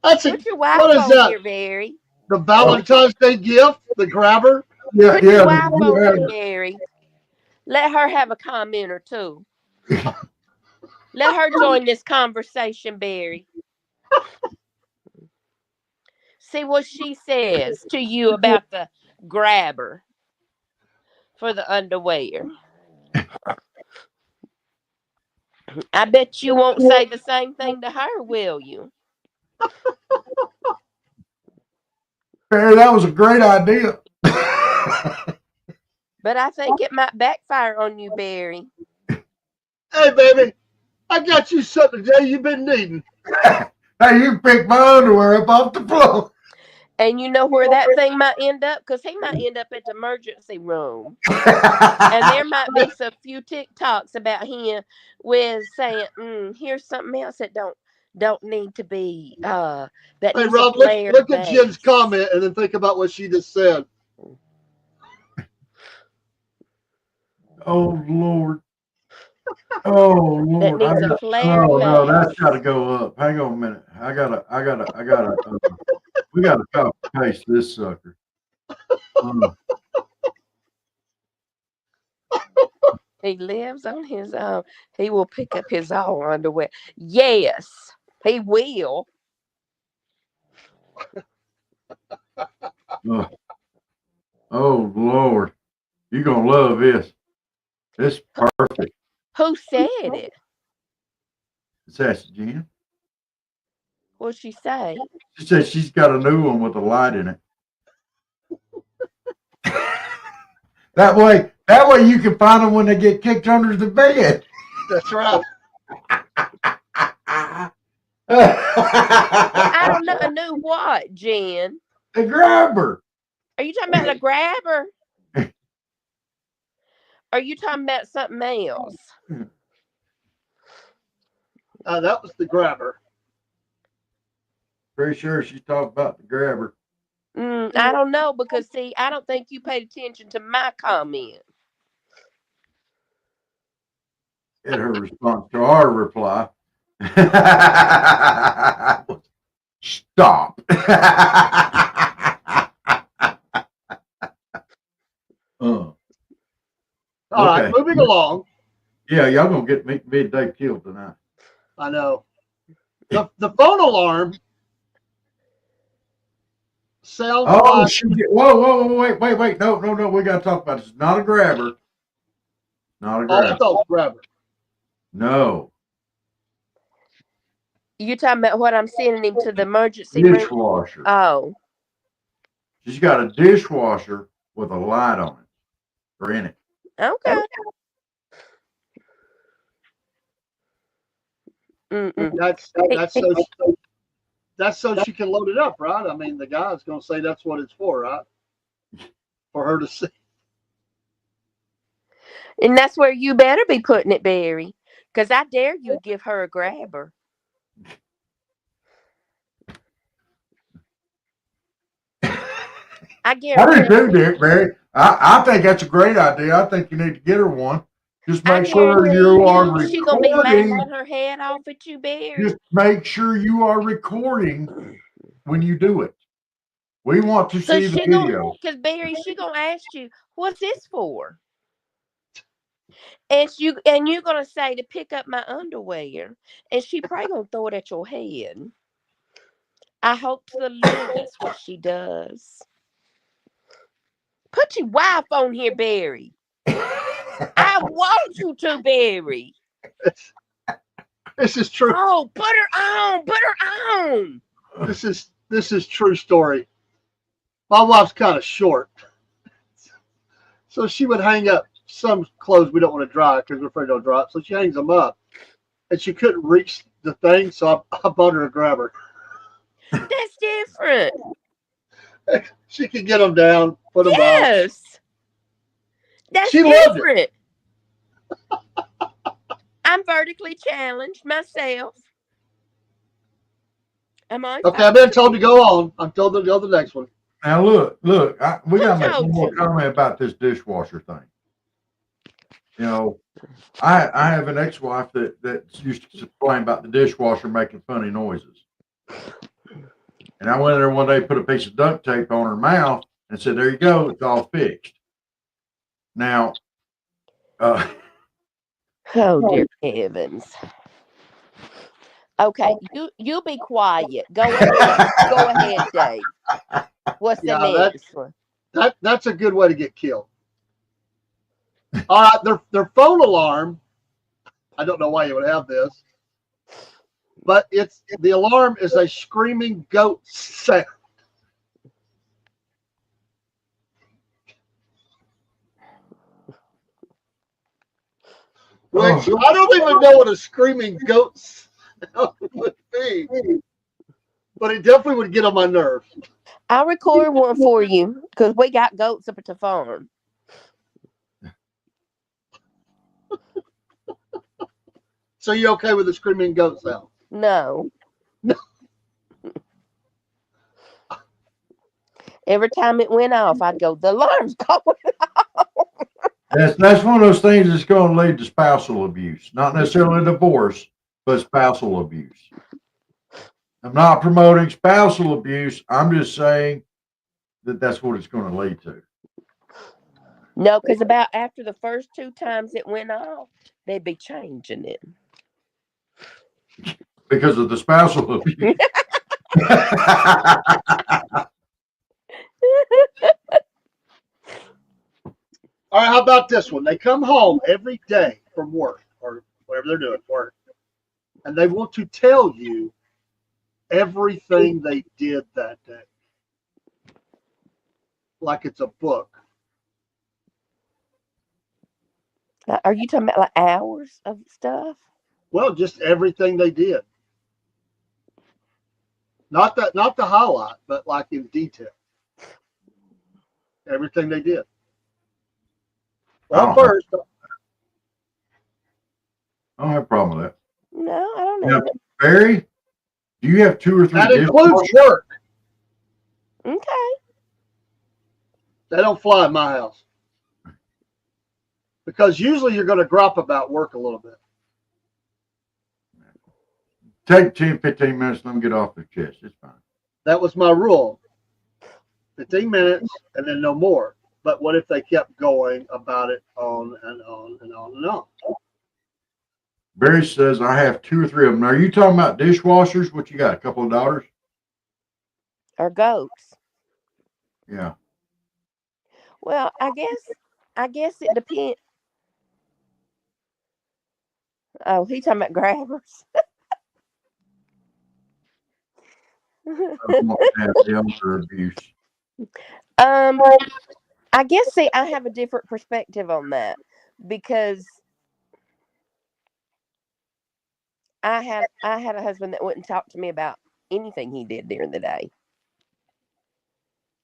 That's Put your wife what is on that? here, Barry. The Valentine's Day gift, the grabber. Yeah, Put yeah. your wife you on have here, it. Barry. Let her have a comment or two. Let her join this conversation, Barry. See what she says to you about the grabber for the underwear. I bet you won't say the same thing to her, will you? Barry, that was a great idea. But I think it might backfire on you, Barry. Hey, baby, I got you something today you've been needing. Hey, you picked my underwear up off the floor. And you know where that thing might end up? Because he might end up at the emergency room. And there might be some few TikToks about him with saying, here's something else that don't need to be that Hey, needs Rob, a flared look at Jen's base. comment and then think about what she just said. Oh Lord. Oh Lord. That needs a flared Oh no, base. that's gotta go up. Hang on a minute. I gotta we gotta copy paste this sucker. He lives on his own. He will pick up his own underwear. Yes, he will. Oh Lord. You're gonna love this. It's perfect. Who said it? That's Jen. What'd she say? She said she's got a new one with a light in it. That way you can find them when they get kicked under the bed. That's right. I don't know. Knew what, Jen? The grabber. Are you talking about the grabber? Are you talking about something else? That was the grabber. Pretty sure she's talking about the grabber. I don't know because see, I don't think you paid attention to my comment. In her response to our reply. Stop. All right, moving along. Yeah, y'all gonna get me and Dave killed tonight. I know. The phone alarm sounds like. Whoa, wait. No, we gotta talk about this. It's not a grabber. Not a grabber. Also grabber. No. You talking about what I'm sending him to the emergency room? Dishwasher. Oh. She's got a dishwasher with a light on it. Or in it. Okay. That's so she can load it up, right? I mean, the guy's gonna say that's what it's for, right? For her to see. And that's where you better be putting it, Barry. Because I dare you to give her a grabber. I guarantee. I do, Dick, Barry. I think that's a great idea. I think you need to get her one. Just make sure you are recording. She's gonna be laughing her head off at you, Barry. Just make sure you are recording when you do it. We want to see the video. Because Barry, she gonna ask you, "What's this for?" And you're gonna say to pick up my underwear, and she probably gonna throw it at your head. I hope to the Lord that's what she does. Put your wife on here, Barry. I want you to, Barry. This is true. Oh, put her on. Put her on. This is true story. My wife's kind of short, so she would hang up some clothes we don't want to dry because we're afraid they'll dry. So she hangs them up, and she couldn't reach the thing, so I bought her a grabber. That's different. She could get them down, put them Yes. That's She loved different. I'm vertically challenged myself. Am I? Okay, I've been told to go on. I'm told to go to the next one. Now look, we gotta make told one more you? comment about this dishwasher thing. You know, I have an ex-wife that used to complain about the dishwasher making funny noises. And I went in there one day, put a piece of duct tape on her mouth, and said, "There you go, it's all fixed." Now, Oh dear heavens. Okay, you be quiet. Go ahead, Dave. What's the next one? That's a good way to get killed. All right, their phone alarm. I don't know why you would have this, but the alarm is a screaming goat sound. Which I don't even know what a screaming goat sound would be, but it definitely would get on my nerves. I'll record one for you because we got goats up at the farm. So you okay with the screaming goat sound? No. Every time it went off, I'd go, the alarm's going off. that's one of those things that's going to lead to spousal abuse, not necessarily divorce, but spousal abuse. I'm not promoting spousal abuse. I'm just saying that's what it's going to lead to. No, because about after the first 2 times it went off, they'd be changing it. Because of the spousal abuse. All right, how about this one? They come home every day from work or whatever they're doing, work, and they want to tell you everything they did that day. Like it's a book. Are you talking about like hours of stuff? Well, just everything they did. Not the highlight, but like in detail. Everything they did. Well, first, I don't have a problem with that. No, I don't know. Now, Barry, do you have 2 or 3 that includes dishwashers? work. Okay. They don't fly in my house. Because usually you're going to grop about work a little bit. Take 10, 15 minutes, let them get off their chest. It's fine. That was my rule. 15 minutes and then no more. But what if they kept going about it on and on and on and on? Barry says, I have 2 or 3 of them. Now, are you talking about dishwashers? What you got, a couple of daughters? Or goats. Yeah. Well, I guess it depends. Oh, he's talking about grabbers. Abuse. I guess I have a different perspective on that because I had a husband that wouldn't talk to me about anything he did during the day.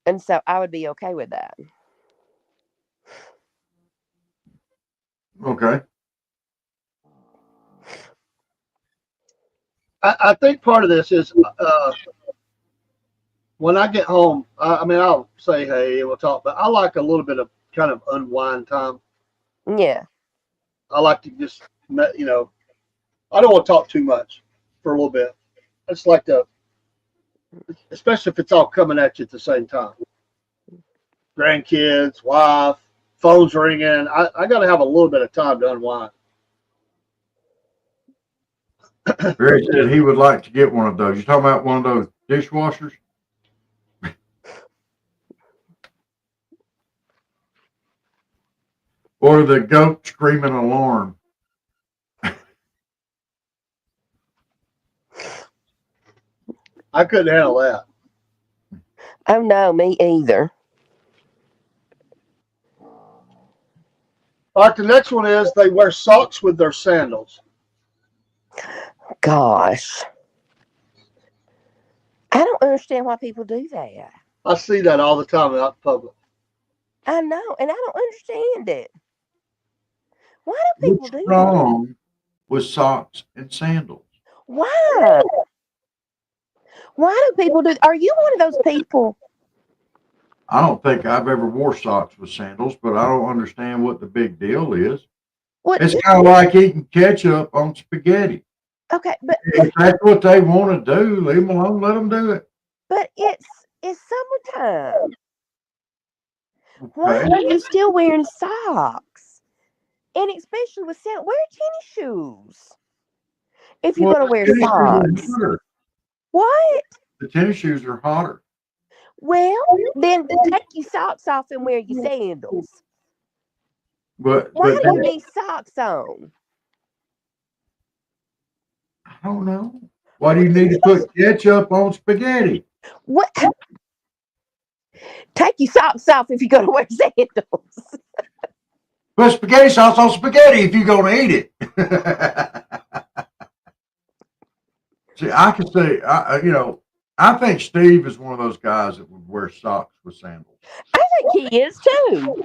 And so I would be okay with that. Okay. I think part of this is when I get home, I'll say, hey, we'll talk, but I like a little bit of kind of unwind time. Yeah. I like to just, I don't want to talk too much for a little bit. I just like to, especially if it's all coming at you at the same time. Grandkids, wife, phone's ringing. I got to have a little bit of time to unwind. Barry said he would like to get one of those. You talking about one of those dishwashers? Or the goat screaming alarm? I couldn't handle that. Oh no, me either. All right, the next one is they wear socks with their sandals. Gosh. I don't understand why people do that. I see that all the time out in public. I know, and I don't understand it. Why do people What's do that? wrong with socks and sandals? Why? Why do people do? Are you one of those people? I don't think I've ever wore socks with sandals, but I don't understand what the big deal is. What? It's kind of like eating ketchup on spaghetti. Okay, but If that's what they want to do, leave them alone. Let them do it. it's summertime. Why Okay. are you still wearing socks? And especially with sandals, wear tennis shoes. If you're Well, gonna wear tennis shoes are socks. hotter. What? The tennis shoes are hotter. Well, then take your socks off and wear your sandals. But Why do you then, need socks on? I don't know. Why do you need to put ketchup on spaghetti? What? Take your socks off if you're gonna wear sandals. Put spaghetti sauce on spaghetti if you're going to eat it. See, I can say, I think Steve is one of those guys that would wear socks with sandals. I think he is too.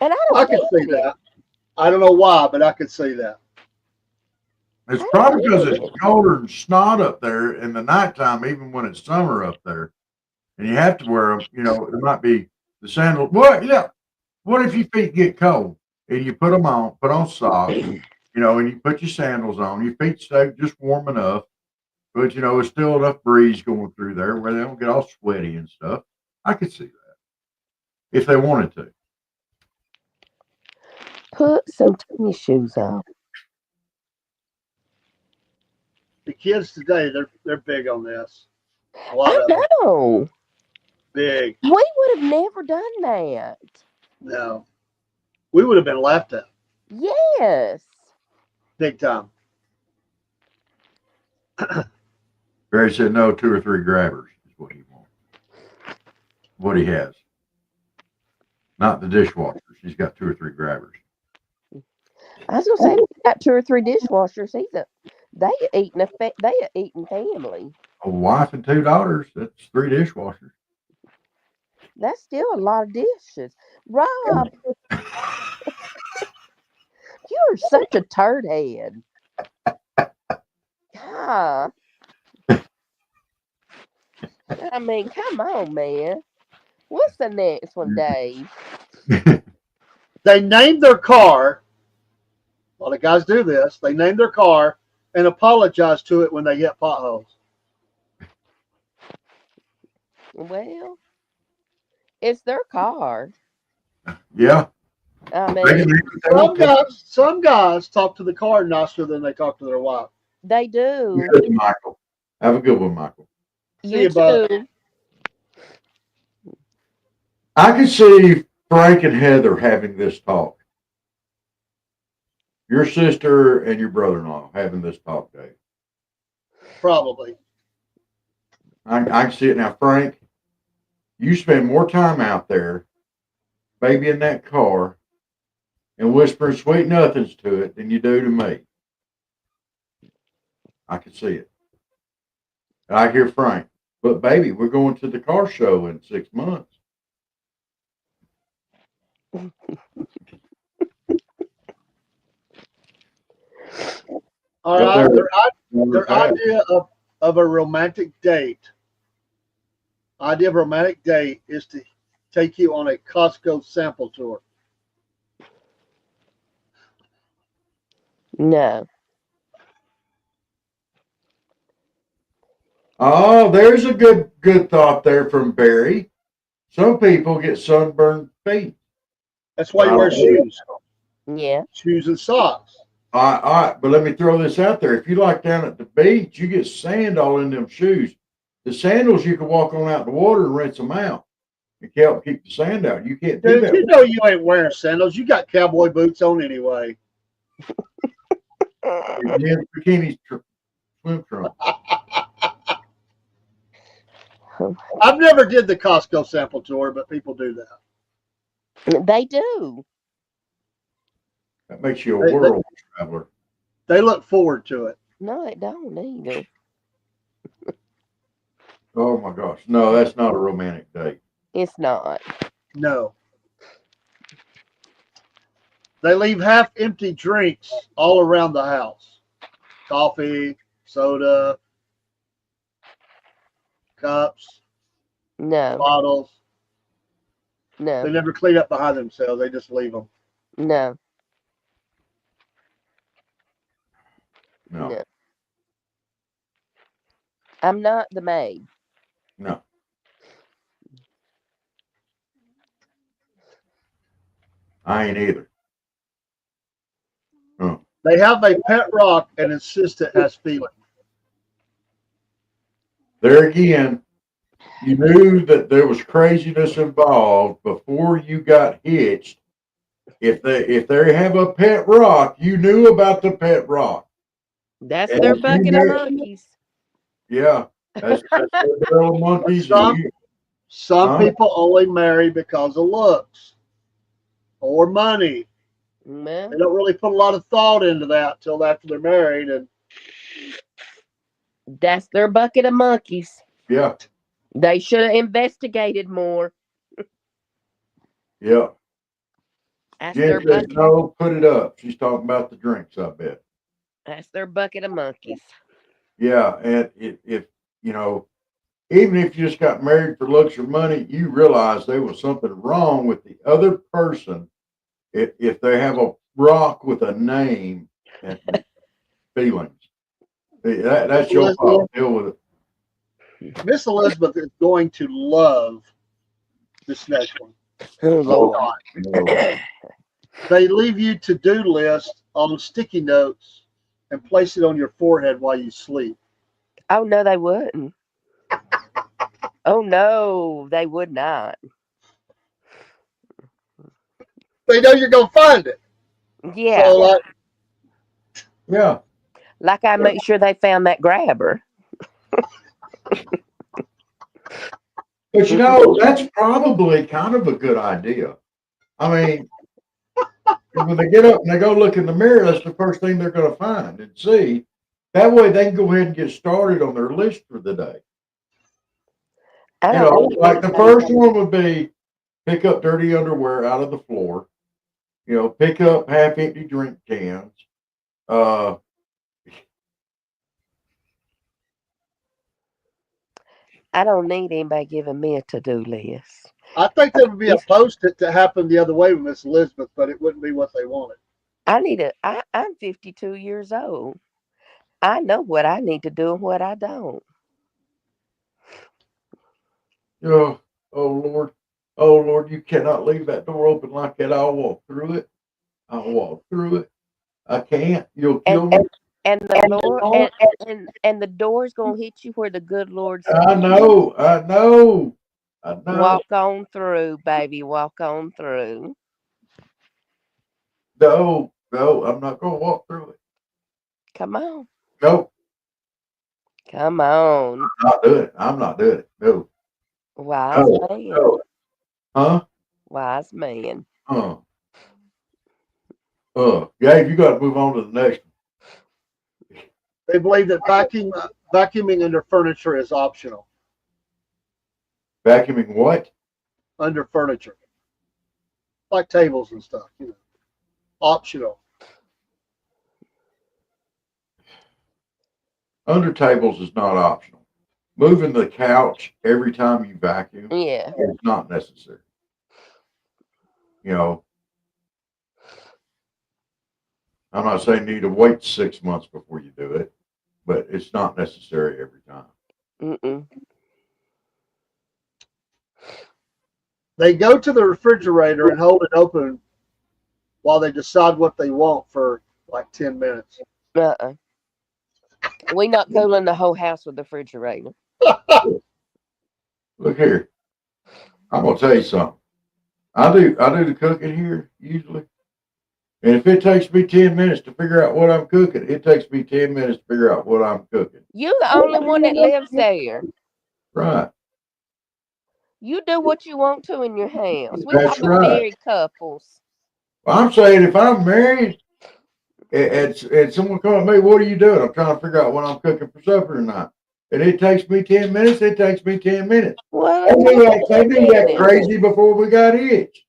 And I I don't can see get it. that. I don't know why, but I could see that. It's I probably don't because get it's it. colder than snot up there in the nighttime, even when it's summer up there. And you have to wear them, it might be the sandal. What? Yeah. What if your feet get cold and you put them on, put on socks, and you put your sandals on, your feet stay just warm enough, but it's still enough breeze going through there where they don't get all sweaty and stuff. I could see that if they wanted to. Put some tennis shoes on. The kids today, they're big on this. A lot I of them. know. Big. We would have never done that. No. We would have been laughed at Yes. big time. Barry said no, 2 or 3 grabbers is what he wants. What he has. Not the dishwashers. He's got 2 or 3 grabbers. I was gonna say we got 2 or 3 dishwashers. They are eating family. A wife and 2 daughters, that's 3 dishwashers. That's still a lot of dishes. Rob, you're such a turd head. God. I mean, come on, man. What's the next one, Dave? They named their car. A lot of guys do this. They name their car and apologize to it when they hit potholes. Well, it's their car. Yeah. I They mean, can do what they want to. Some guys talk to the car nicer than they talk to their wife. they do. Good, Michael. Have a good one, Michael. You you, bud. too. I could see Frank and Heather having this talk. Your sister and your brother-in-law having this talk, Dave. Probably. I can see it now. Frank, you spend more time out there, baby in that car, and whispering sweet nothings to it than you do to me. I can see it. And I hear Frank, but baby, we're going to the car show in 6 months. All But right. they're- Their idea of a romantic date. Idea of a romantic date is to take you on a Costco sample tour. No. Oh, there's a good thought there from Barry. Some people get sunburned feet. That's why you wear shoes, Yeah. shoes and socks. All right, but let me throw this out there. If you like down at the beach, you get sand all in them shoes. The sandals, you can walk on out in the water and rinse them out. It can help keep the sand out. You can't do Dude, that. you know you ain't wearing sandals. You got cowboy boots on anyway. Men's bikinis, swim trunk. I've never did the Costco sample tour, but people do that. They do. That makes you a world traveler. They look forward to it. No, it don't either. Oh my gosh. No, that's not a romantic date. It's not. No. They leave half-empty drinks all around the house. Coffee, soda, cups, No. bottles. They No. never clean up behind themselves. They just leave them. No. No, No. I'm not the maid. no. I ain't either. They have a pet rock and insist it has feeling. There again, you knew that there was craziness involved before you got hitched. If they have a pet rock, you knew about the pet rock. That's And their you bucket of know- monkeys. Yeah, that's the barrel monkeys. Some Huh? people only marry because of looks or money. Well, They don't really put a lot of thought into that till after they're married. And that's their bucket of monkeys. Yeah, They should have investigated more. yeah. That's their Jen says, bucket. no, put it up. She's talking about the drinks, I bet. That's their bucket of monkeys. Yeah, and if you know, even if you just got married for looks or money, you realize there was something wrong with the other person if they have a rock with a name and feelings. That's your fault. Deal with it. Miss Elizabeth is going to love this next one. Oh, Lord. No. They leave you to-do list on sticky notes and place it on your forehead while you sleep. Oh, no, they wouldn't. Oh, no, they would not. They know you're going to find it. Yeah. So, like, Yeah. Like I make sure they found that grabber. But you know, that's probably kind of a good idea. I mean, when they get up and they go look in the mirror, that's the first thing they're going to find and see. That way they can go ahead and get started on their list for the day. I You don't know, need like the anything. first one would be pick up dirty underwear out of the floor. You know, pick up half-empty drink cans. I don't need anybody giving me a to-do list. I think there would be a post-it to happen the other way with Miss Elizabeth, but it wouldn't be what they wanted. I'm 52 years old. I know what I need to do and what I don't. Oh, oh Lord, you cannot leave that door open like that. I'll walk through it. I can't. You'll kill me. And the Lord and the door's gonna hit you where the good Lord said. I know. Walk on through, baby. Walk on through. No, I'm not gonna walk through it. Come on. Nope, Come on. I'm not doing it. No. Wise man. No. Huh? Wise man. Gabe, you got to move on to the next one. They believe that vacuuming under furniture is optional. Vacuuming what? Under furniture, like tables and stuff, you know, optional. Under tables is not optional. Moving the couch every time you vacuum Yeah. is not necessary. You know, I'm not saying you need to wait 6 months before you do it, but it's not necessary every time. Mm-mm. They go to the refrigerator and hold it open while they decide what they want for like 10 minutes. We not cooling the whole house with the refrigerator. Look here. I'm gonna tell you something. I do the cooking here usually. And if it takes me 10 minutes to figure out what I'm cooking, it takes me 10 minutes to figure out what I'm cooking. You the only one that lives there. Right. You do what you want to in your house. We That's talking right. married couples. Well, I'm saying if I'm married and someone comes to me, what are you doing? I'm trying to figure out what I'm cooking for supper tonight. And it takes me 10 minutes, it takes me 10 minutes. Well, They knew that crazy before we got hitched.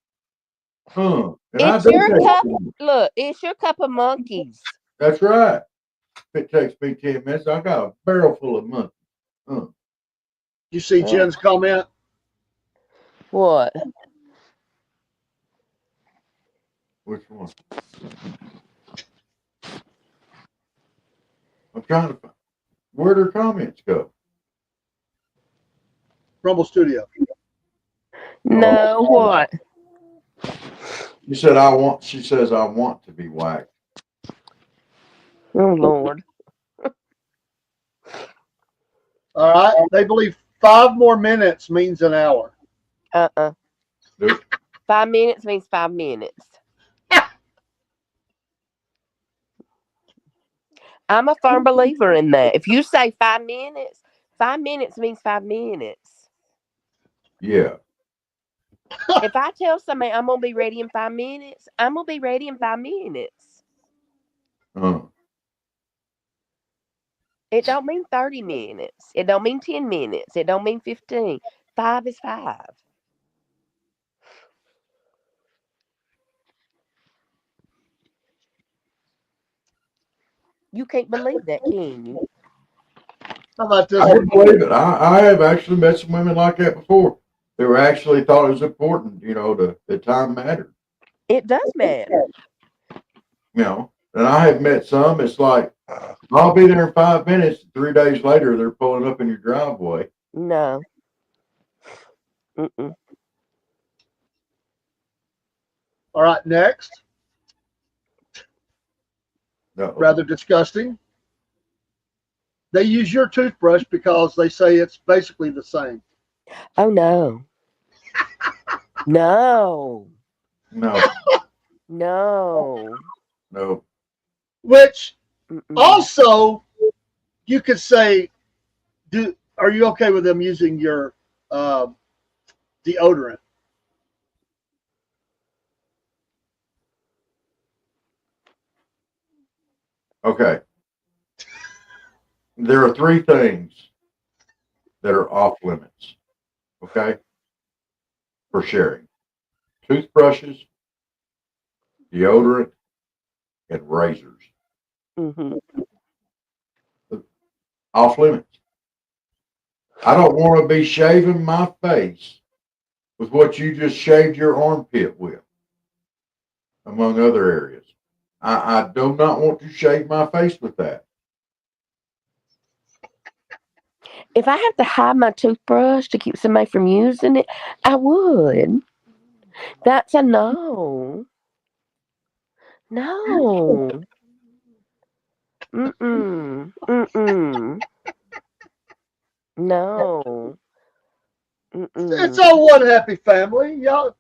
And it's your cup. Look, it's your cup of monkeys. That's right. If it takes me 10 minutes, I got a barrel full of monkeys. You see Jen's comment? What? Which one? I'm trying to find. Where'd her comments go? Rumble Studio. No, what? You said I want. She says I want to be whacked. Oh Lord. All right. They believe 5 more minutes means an hour. Nope. 5 minutes means 5 minutes. I'm a firm believer in that. If you say 5 minutes, 5 minutes means 5 minutes. Yeah. If I tell somebody I'm gonna be ready in 5 minutes, I'm gonna be ready in 5 minutes. It don't mean 30 minutes. It don't mean 10 minutes. It don't mean 15. 5 is 5. You can't believe that, can you? How about this? I can believe it. I have actually met some women like that before. They were actually thought it was important, the time mattered. It does matter. And I have met some, it's like, I'll be there in 5 minutes. 3 days later, they're pulling up in your driveway. No. Mm-mm. All right, next. No. Rather disgusting. They use your toothbrush because they say it's basically the same. Oh no. No. No. No. No. Which Mm-mm. also you could say, are you okay with them using your deodorant? Okay. There are 3 things that are off limits, okay, for sharing. Toothbrushes, deodorant, and razors. Mm-hmm. Off limits. I don't want to be shaving my face with what you just shaved your armpit with, among other areas. I do not want to shave my face with that. If I have to hide my toothbrush to keep somebody from using it, I would. That's a no. No. Mm-mm. Mm-mm. No. Mm-mm. It's all one happy family. Y'all.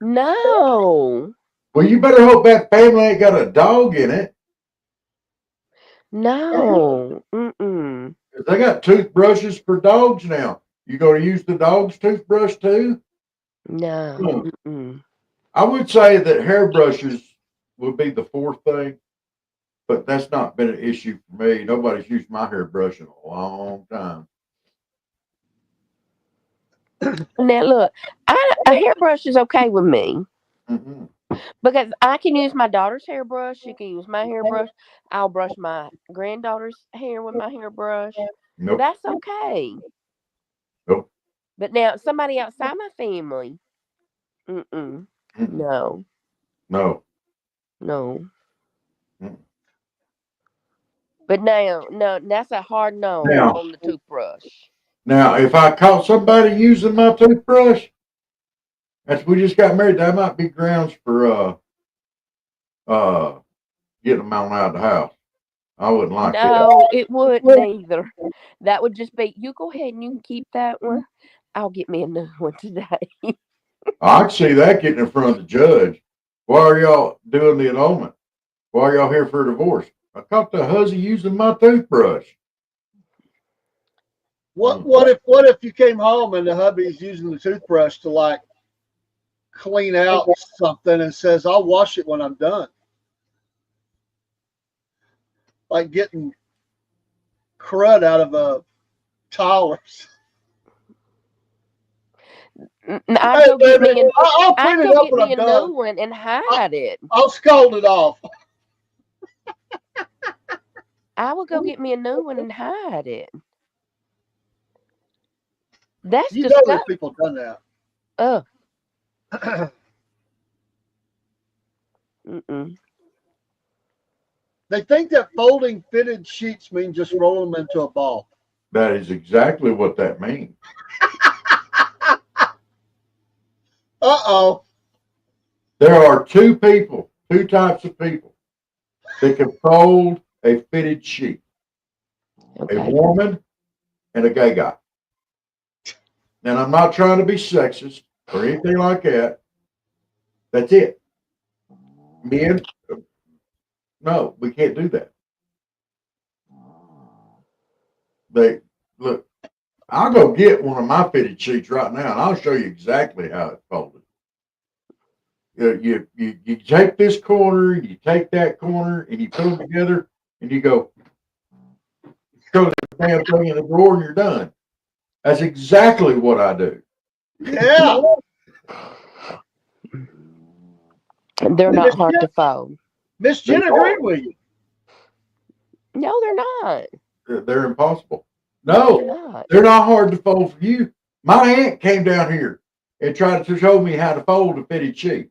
No. Well, you better hope that family ain't got a dog in it. No. Mm-mm. They got toothbrushes for dogs now. You going to use the dog's toothbrush too? No. Mm-mm. I would say that hairbrushes would be the 4th thing, but that's not been an issue for me. Nobody's used my hairbrush in a long time. Now look, a hairbrush is okay with me. Mm-hmm. Because I can use my daughter's hairbrush. She can use my hairbrush. I'll brush my granddaughter's hair with my hairbrush. Nope. That's okay. Nope. But now somebody outside my family, mm-mm. No. No. No. Mm. But no, that's a hard no Now- on the toothbrush. Now, if I caught somebody using my toothbrush, as we just got married, that might be grounds for getting them on out of the house. I wouldn't like that. No, it wouldn't either. That would just be, you go ahead and you can keep that one. I'll get me a new one today. I can see that getting in front of the judge. Why are y'all doing the annulment? Why are y'all here for a divorce? I caught the huzzy using my toothbrush. What if you came home and the hubby's using the toothbrush to like clean out something and says, I'll wash it when I'm done? Like getting crud out of a towel or something. I'd go get me I'll clean it up when I'm a done. new one and hide it. I'll scold it off. I would go get me a new one and hide it. That's You know disgusting. there's people done that. Oh. They think that folding fitted sheets mean just roll them into a ball. That is exactly what that means. Uh-oh. There are two types of people that can fold a fitted sheet. Okay. A woman and a gay guy. And I'm not trying to be sexist or anything like that. That's it. Men, no, we can't do that. Look, I'll go get one of my fitted sheets right now, and I'll show you exactly how it's folded. You take this corner, you take that corner, and you put them together, and you go, throw the damn thing in the drawer, and you're done. That's exactly what I do. Yeah. And they're not hard to fold. Miss Jen agreed with you. No, they're not. They're impossible. No, they're not hard to fold for you. My aunt came down here and tried to show me how to fold a fitted sheet.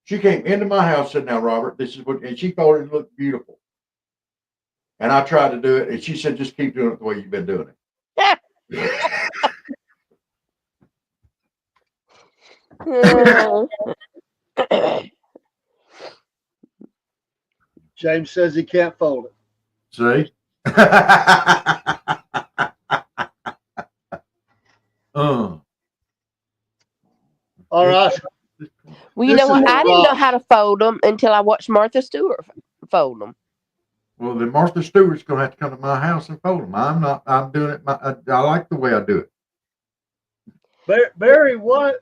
She came into my house, said, "Now, Robert, this is what," and she folded it, looked beautiful. And I tried to do it, and she said, "Just keep doing it the way you've been doing it." James says he can't fold it. See? All right. Well, you know what? I didn't know how to fold them until I watched Martha Stewart fold them. Well, then Martha Stewart's going to have to come to my house and fold them. I'm doing it. I like the way I do it. Barry, what?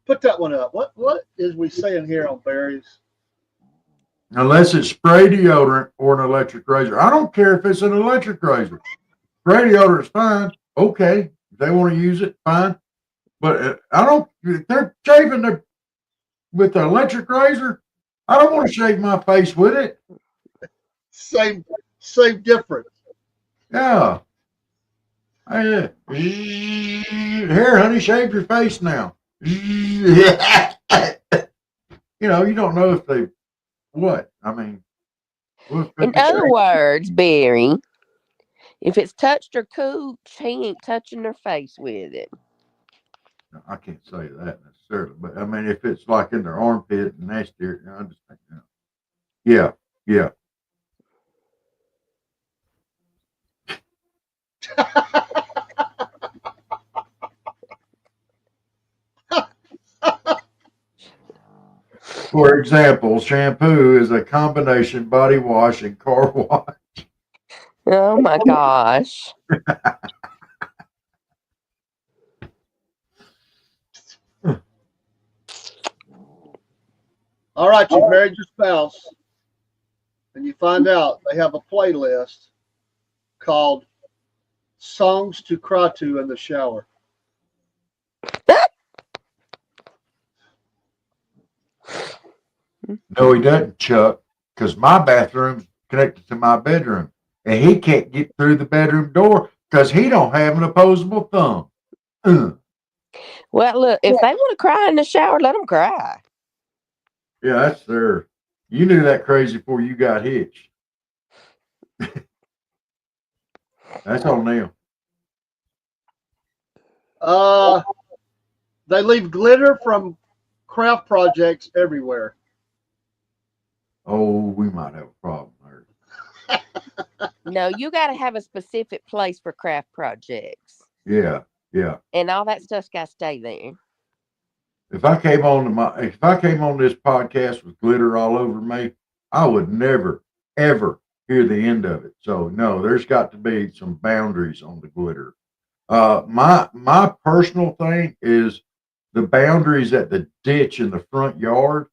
Put that one up. What is we saying here on Barry's? Unless it's spray deodorant or an electric razor. I don't care if it's an electric razor. Spray deodorant is fine. Okay. If they want to use it, fine. But I don't, if they're shaving with the electric razor, I don't want to shave my face with it. Same difference. Yeah. Here, honey, shave your face now. You don't know if they, what? I mean. In other words, Barry, if it's touched her cooch, he ain't touching her face with it. I can't say that necessarily, but I mean, if it's like in their armpit and nasty, I just think, yeah. For example, shampoo is a combination body wash and car wash. Oh my gosh. All right, you married your spouse, and you find out they have a playlist called Songs to Cry to in the Shower. No, he doesn't, Chuck, because my bathroom's connected to my bedroom, and he can't get through the bedroom door because he don't have an opposable thumb. Well, look, if they want to cry in the shower, let them cry. Yeah, that's their. You knew that crazy before you got hitched. That's on them. They leave glitter from craft projects everywhere. oh, we might have a problem there. No, you got to have a specific place for craft projects, Yeah, yeah. and all that stuff's got to stay there. If I came on this podcast with glitter all over me, I would never, ever hear the end of it. So no, there's got to be some boundaries on the glitter. My personal thing is the boundaries at the ditch in the front yard,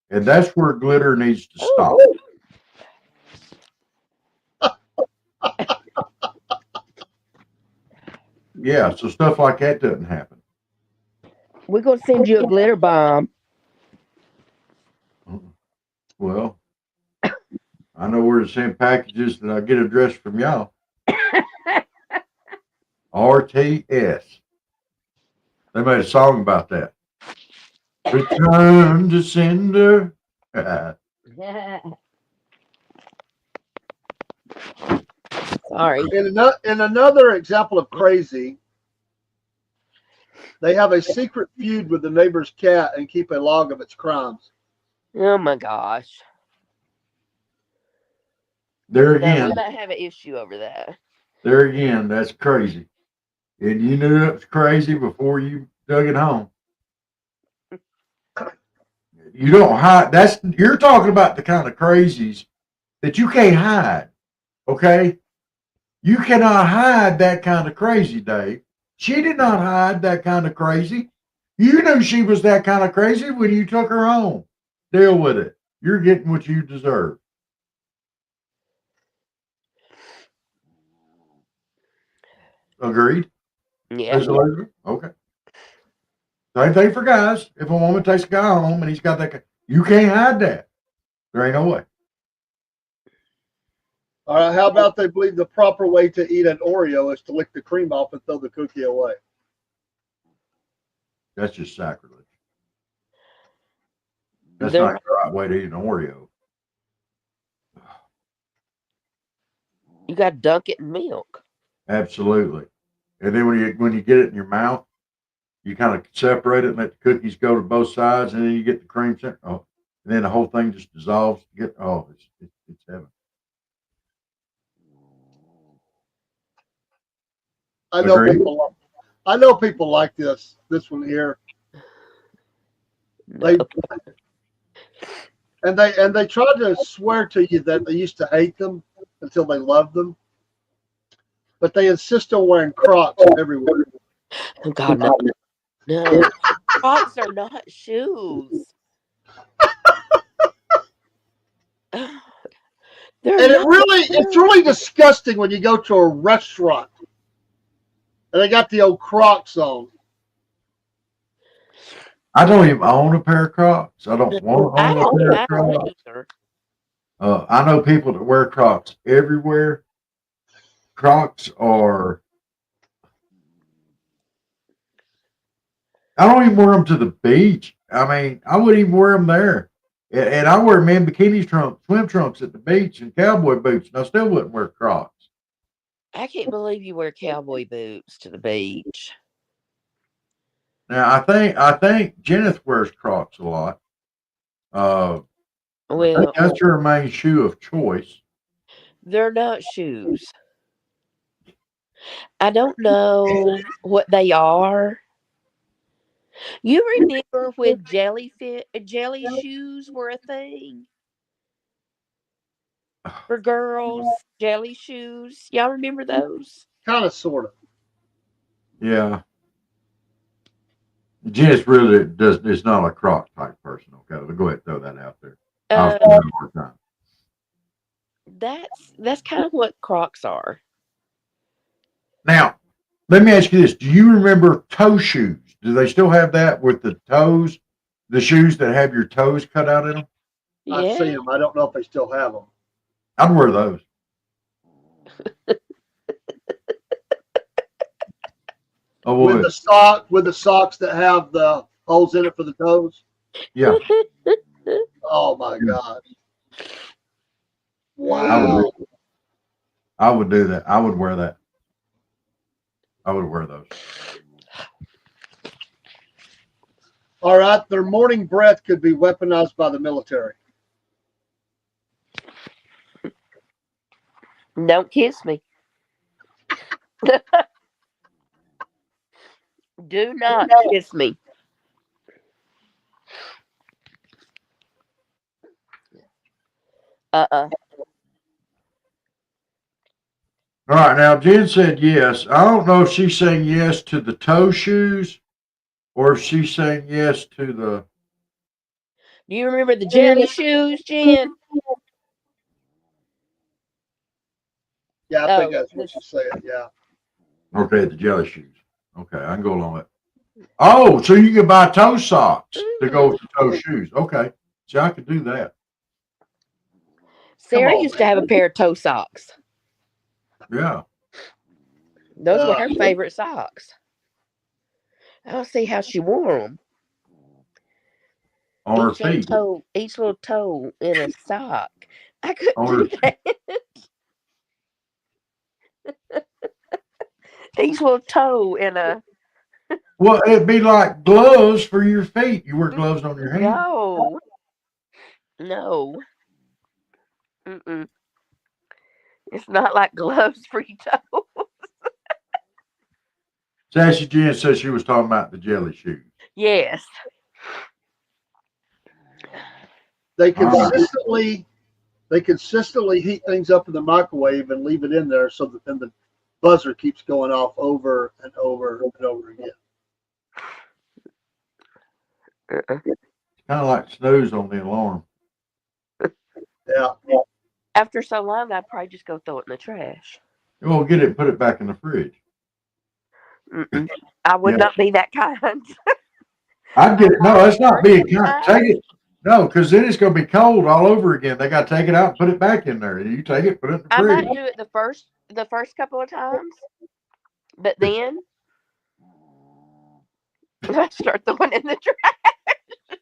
and that's where glitter needs to stop. Yeah, so stuff like that doesn't happen. We're gonna send you a glitter bomb. Well, I know where to send packages that I get addressed from y'all. RTS. They made a song about that. Return to sender. Sorry. In another example of crazy, they have a secret feud with the neighbor's cat and keep a log of its crimes. Oh my gosh. There No, we again, might have an issue over that. that's crazy. And you knew it was crazy before you dug it home. You don't hide. You're talking about the kind of crazies that you can't hide. Okay? You cannot hide that kind of crazy, Dave. She did not hide that kind of crazy. You knew she was that kind of crazy when you took her home. Deal with it. You're getting what you deserve. Agreed? Yeah. Okay. Same thing for guys. If a woman takes a guy home and he's got that, you can't hide that. There ain't no way. All right, how about they believe the proper way to eat an Oreo is to lick the cream off and throw the cookie away? That's just sacrilege. That's not the right way to eat an Oreo. You got to dunk it in milk. Absolutely. And then when you get it in your mouth, you kind of separate it and let the cookies go to both sides, and then you get the cream. Oh, and then the whole thing just dissolves. It's heaven. I know people like this one here. No. They try to swear to you that they used to hate them until they loved them, but they insist on wearing Crocs everywhere. Oh God, no. No. Crocs are not shoes. It's really disgusting when you go to a restaurant and they got the old Crocs on. I don't even own a pair of Crocs. I don't want to own a pair of Crocs. I know people that wear Crocs everywhere. Crocs are. I don't even wear them to the beach. I mean, I wouldn't even wear them there. And I wear men bikini trunks, swim trunks at the beach, and cowboy boots, and I still wouldn't wear Crocs. I can't believe you wear cowboy boots to the beach. Now I think Jenith wears Crocs a lot. Well, that's her main shoe of choice. They're not shoes. I don't know what they are. You remember when jelly shoes were a thing for girls? Jelly shoes. Y'all remember those? Kind of, sort of. Yeah. Janice really is not a Croc type person. Okay, we'll go ahead and throw that out there. That's kind of what Crocs are. Now, let me ask you this: do you remember toe shoes? Do they still have that with the toes? The shoes that have your toes cut out in them? Yeah. I've seen them. I don't know if they still have them. I'd wear those. With the socks that have the holes in it for the toes. Yeah. Oh my God. Wow. I would do that. I would wear that. I would wear those. All right. Their morning breath could be weaponized by the military. Don't kiss me. Do not kiss me. Uh-uh. All right, now Jen said yes. I don't know if she's saying yes to the toe shoes or if she's saying yes to the. Do you remember the jelly shoes, Jen? Yeah, I Oh, think that's what she's saying. Yeah. Okay, the jelly shoes. Okay, I can go along with it. Oh, so you can buy toe socks to go with the toe shoes. Okay, see, I could do that. Sarah on, used to have a pair of toe socks. Yeah. Those were her favorite socks. I don't see how she wore them. On her feet. Each little toe in a sock. I couldn't On do her that. Each little toe in a. Well, it'd be like gloves for your feet. You wear gloves on your hands. No. Mm-mm. It's not like gloves for your toe. Sassy Jen says she was talking about the jelly shoes. Yes. They consistently heat things up in the microwave and leave it in there so that then the buzzer keeps going off over and over and over again. Kind of like snooze on the alarm. Yeah. After so long, I'd probably just go throw it in the trash. We'll get it and put it back in the fridge. Mm-mm. I would not be that kind. I'd get it. No, that's not being kind. Take it. No, because then it's going to be cold all over again. They got to take it out and put it back in there. You take it, put it in the I fridge. might do it the first couple of times, but then I start throwing in the trash.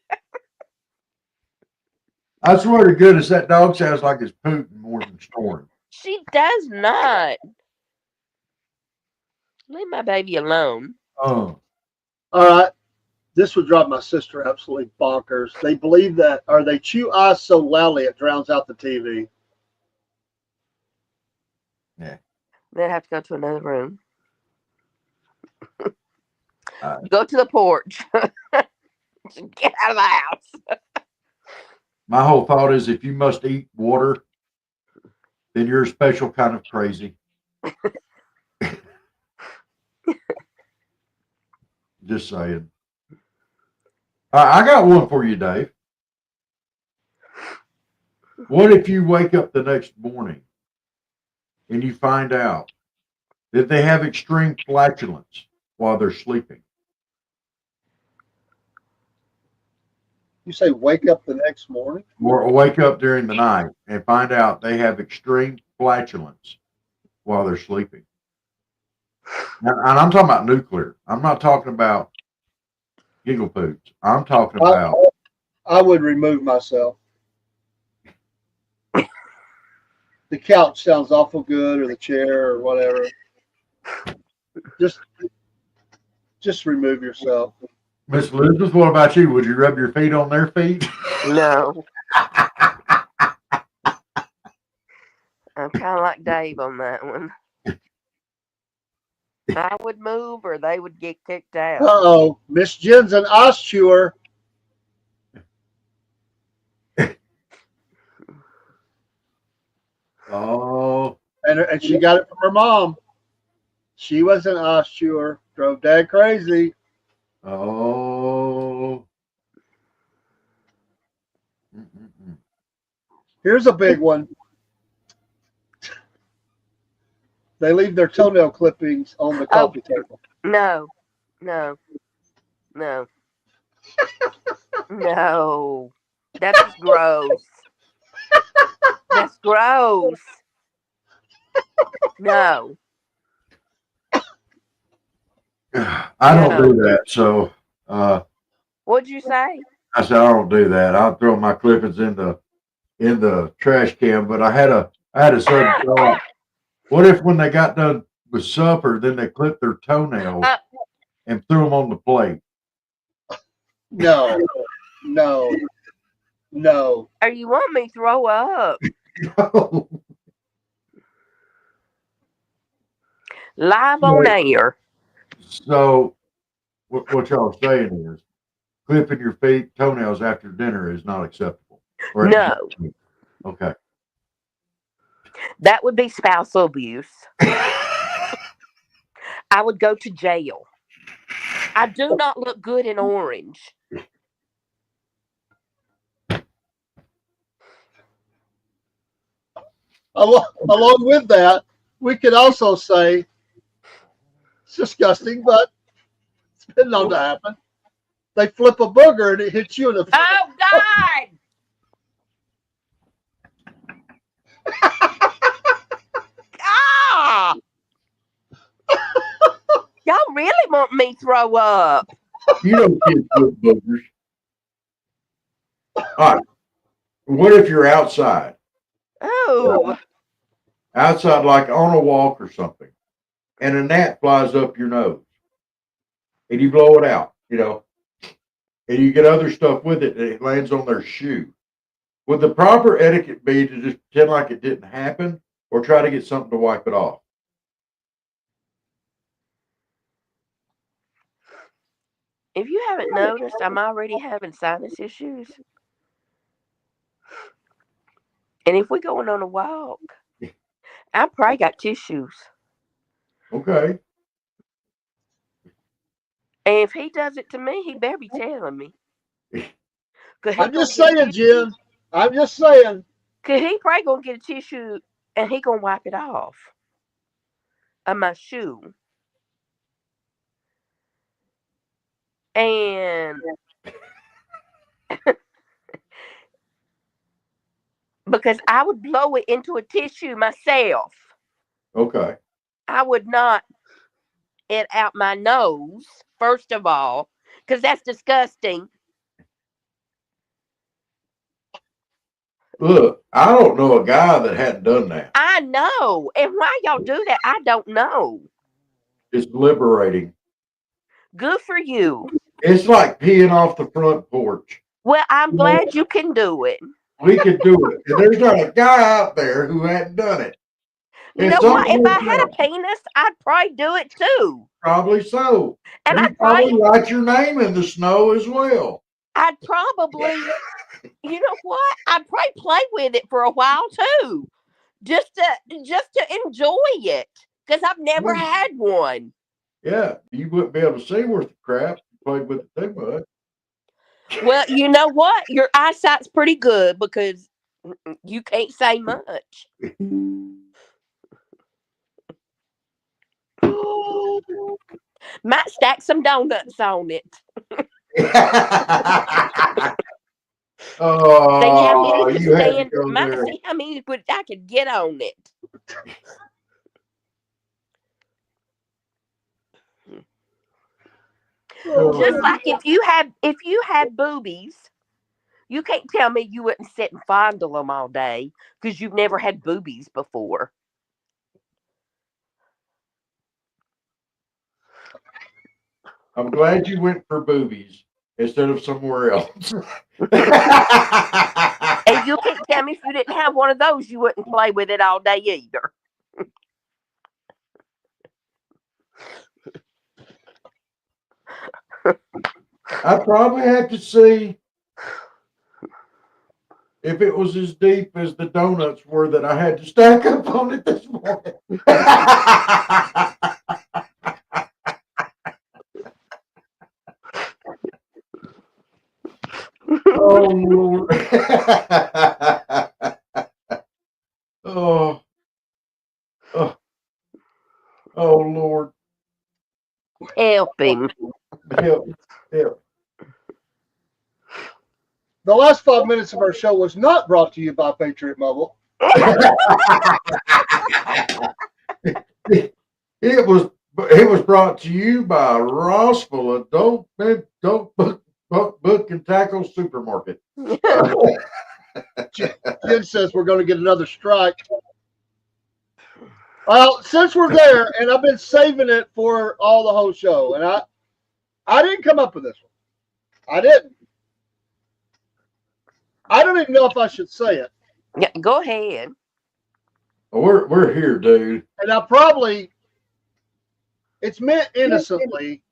I swear to goodness, that dog sounds like it's pooting more than snoring. She does not. Leave my baby alone. Oh. All right. This would drive my sister absolutely bonkers. They believe that, or they chew ice so loudly it drowns out the TV. Yeah. Then I have to go to another room. Go to the porch. Get out of the house. My whole thought is if you must eat water, then you're a special kind of crazy. Just saying. I got one for you, Dave. What if you wake up the next morning and you find out that they have extreme flatulence while they're sleeping? You say wake up the next morning? Or wake up during the night and find out they have extreme flatulence while they're sleeping. And I'm talking about nuclear. I'm not talking about giggle poops. I'm talking about. I would remove myself. The couch sounds awful good, or the chair, or whatever. Just remove yourself. Miss Elizabeth, what about you? Would you rub your feet on their feet? No. I'm kind of like Dave on that one. I would move or they would get kicked out. Uh-oh. Miss Jen's an ice chewer. Oh. And she got it from her mom. She was an ice chewer. Drove Dad crazy. Oh. Here's a big one. They leave their toenail clippings on the coffee table. No. No. No. No. That's gross. That's gross. No. I don't do that. So, what'd you say? I said, I don't do that. I'll throw my clippings in the trash can, but I had a sudden thought. What if when they got done with supper, then they clipped their toenails and threw them on the plate? No. Or you want me to throw up? No. Live on air. So, what y'all saying is clipping your toenails after dinner is not acceptable. Or No, okay. that would be spousal abuse. I would go to jail. I do not look good in orange. Along with that, we could also say it's disgusting, but it's been known to happen. They flip a booger and it hits you in the face. Oh, God! Ah! Y'all really want me to throw up? You don't get good boogers. All right. What if you're outside? Oh. Outside, like on a walk or something, and a gnat flies up your nose, and you blow it out, and you get other stuff with it, and it lands on their shoe. Would the proper etiquette be to just pretend like it didn't happen, or try to get something to wipe it off? If you haven't noticed, I'm already having sinus issues. And if we're going on a walk, I probably got tissues. Okay. And if he does it to me, he better be telling me. I'm just saying, Jen. I'm just saying. Cause he probably gonna get a tissue and he gonna wipe it off of my shoe. And because I would blow it into a tissue myself. Okay. I would not it out my nose, first of all, because that's disgusting. Look, I don't know a guy that hadn't done that. I know. And why y'all do that, I don't know. It's liberating. Good for you. It's like peeing off the front porch. Well, I'm glad you can do it. We could do it. And there's not a guy out there who hadn't done it. You know what? If I had a penis, I'd probably do it too. Probably so. And I'd probably write your name in the snow as well. I'd probably, you know what? I'd probably play with it for a while too, just to enjoy it, because I've never had one. Yeah, you wouldn't be able to see worth the crap. You played with it too much. Well, you know what? Your eyesight's pretty good because you can't say much. Might stack some donuts on it. Oh, see how many I could get on it. Just like if you had boobies, you can't tell me you wouldn't sit and fondle them all day because you've never had boobies before. I'm glad you went for boobies instead of somewhere else. And you can't tell me if you didn't have one of those, you wouldn't play with it all day either. I probably have to see if it was as deep as the donuts were that I had to stack up on it this morning. Oh, Lord. Oh, Lord. Help him. Help. The last 5 minutes of our show was not brought to you by Patriot Mobile. It was brought to you by Rossville Adult Book and Tackle Supermarket. Jen says we're going to get another strike. Well, since we're there, and I've been saving it for the whole show, and I didn't come up with this one. I didn't. I don't even know if I should say it. Yeah, go ahead. We're here, dude. And I probably It's meant innocently,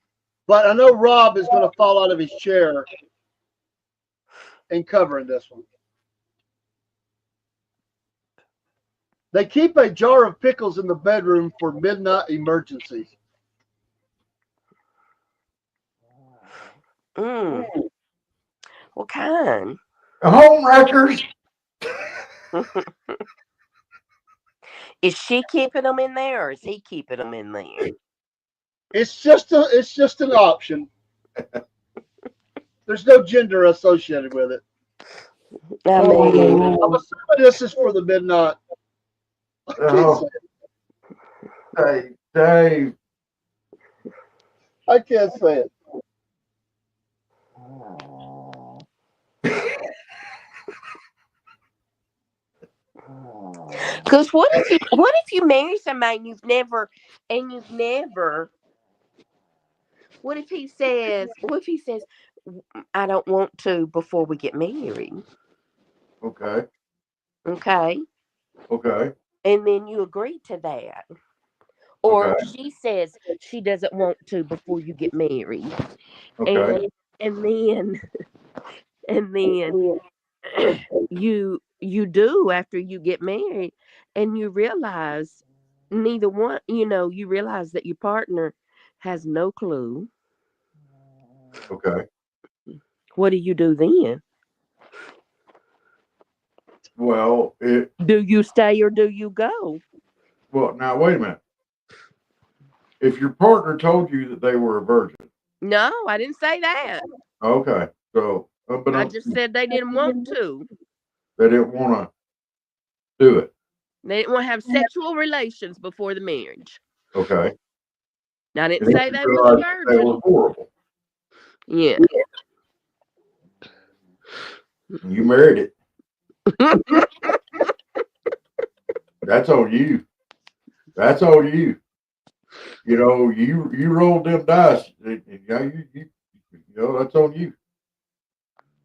but I know Rob is going to fall out of his chair and covering this one. They keep a jar of pickles in the bedroom for midnight emergencies. What kind? Home wreckers. Is she keeping them in there, or is he keeping them in there? It's just an option. There's no gender associated with it. I mean, I'm assuming this is for the midnight. I can't say it. Hey, Dave. I can't say it. because what if you marry somebody and you've never, what if he says, I don't want to before we get married? Okay. Okay. Okay. And then you agree to that. Or Okay. she says she doesn't want to before you get married. Okay. And then you do after you get married, and you realize neither one, you realize that your partner has no clue. Okay. What do you do then? Well, Do you stay or do you go? well, now wait a minute. If your partner told you that they were a virgin, No, I didn't say that. okay. So, but I just said they didn't want to. they didn't want to do it. They didn't want to have sexual relations before the marriage. Okay. Now, I didn't And say you they was a realized that virgin. was horrible. Yeah. And you married it. That's on you. That's on you. You know, you rolled them dice. That's on you.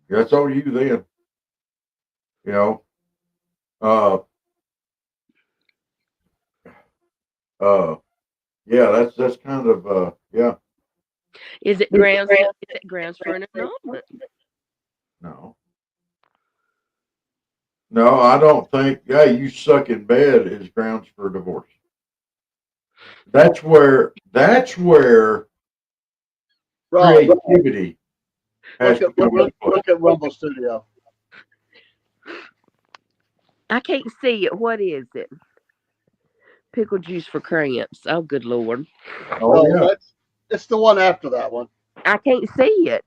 That's on you then. You know. Yeah, that's kind of yeah. Is it grounds for an annulment? No. No, I don't think you suck in bed is grounds for divorce. That's where Right. creativity has to come into play. Look at Rumble Studio. I can't see it. What is it? Pickle juice for cramps. Oh, good Lord. Oh yeah. It's the one after that one. I can't see it.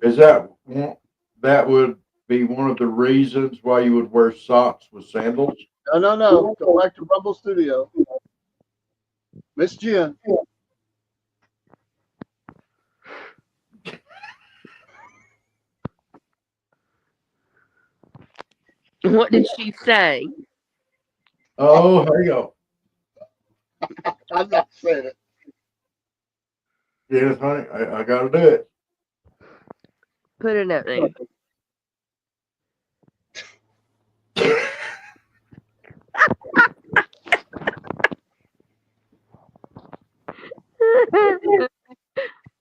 Is that one? That would be one of the reasons why you would wear socks with sandals. No. Go back to Rumble Studio. Miss Jen. What did she say? Oh, here you go. I'm not saying it. Yes, honey, I got to do it. Put it up there.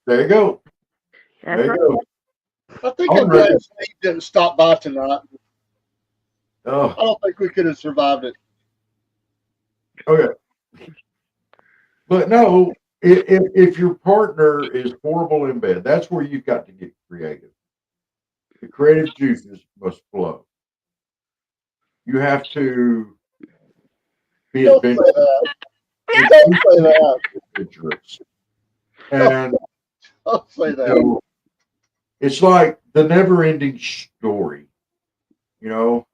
There you go. That's There you right. go. I think All I'm right. glad Steve didn't stop by tonight. I Oh, don't think we could have survived it. okay. But no, if your partner is horrible in bed, that's where you've got to get creative. The creative juices must flow. You have to be Don't say that. Don't say that. adventurous. And Don't say you that. know, it's like the never-ending story. You know,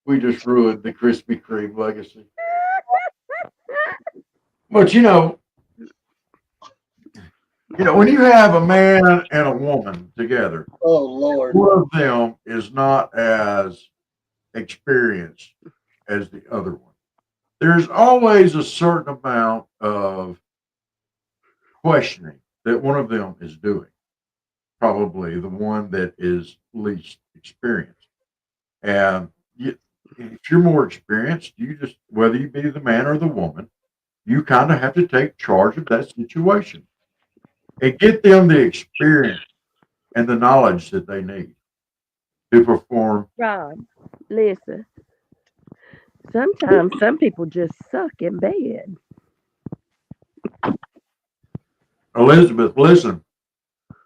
we just ruined the Krispy Kreme legacy. But when you have a man and a woman together, Oh Lord. one of them is not as experienced as the other one. there's always a certain amount of questioning that one of them is doing. Probably the one that is least experienced. And if you're more experienced, you just, whether you be the man or the woman, you kind of have to take charge of that situation and get them the experience and the knowledge that they need to perform. Rod, listen. Sometimes some people just suck in bed. Elizabeth, listen,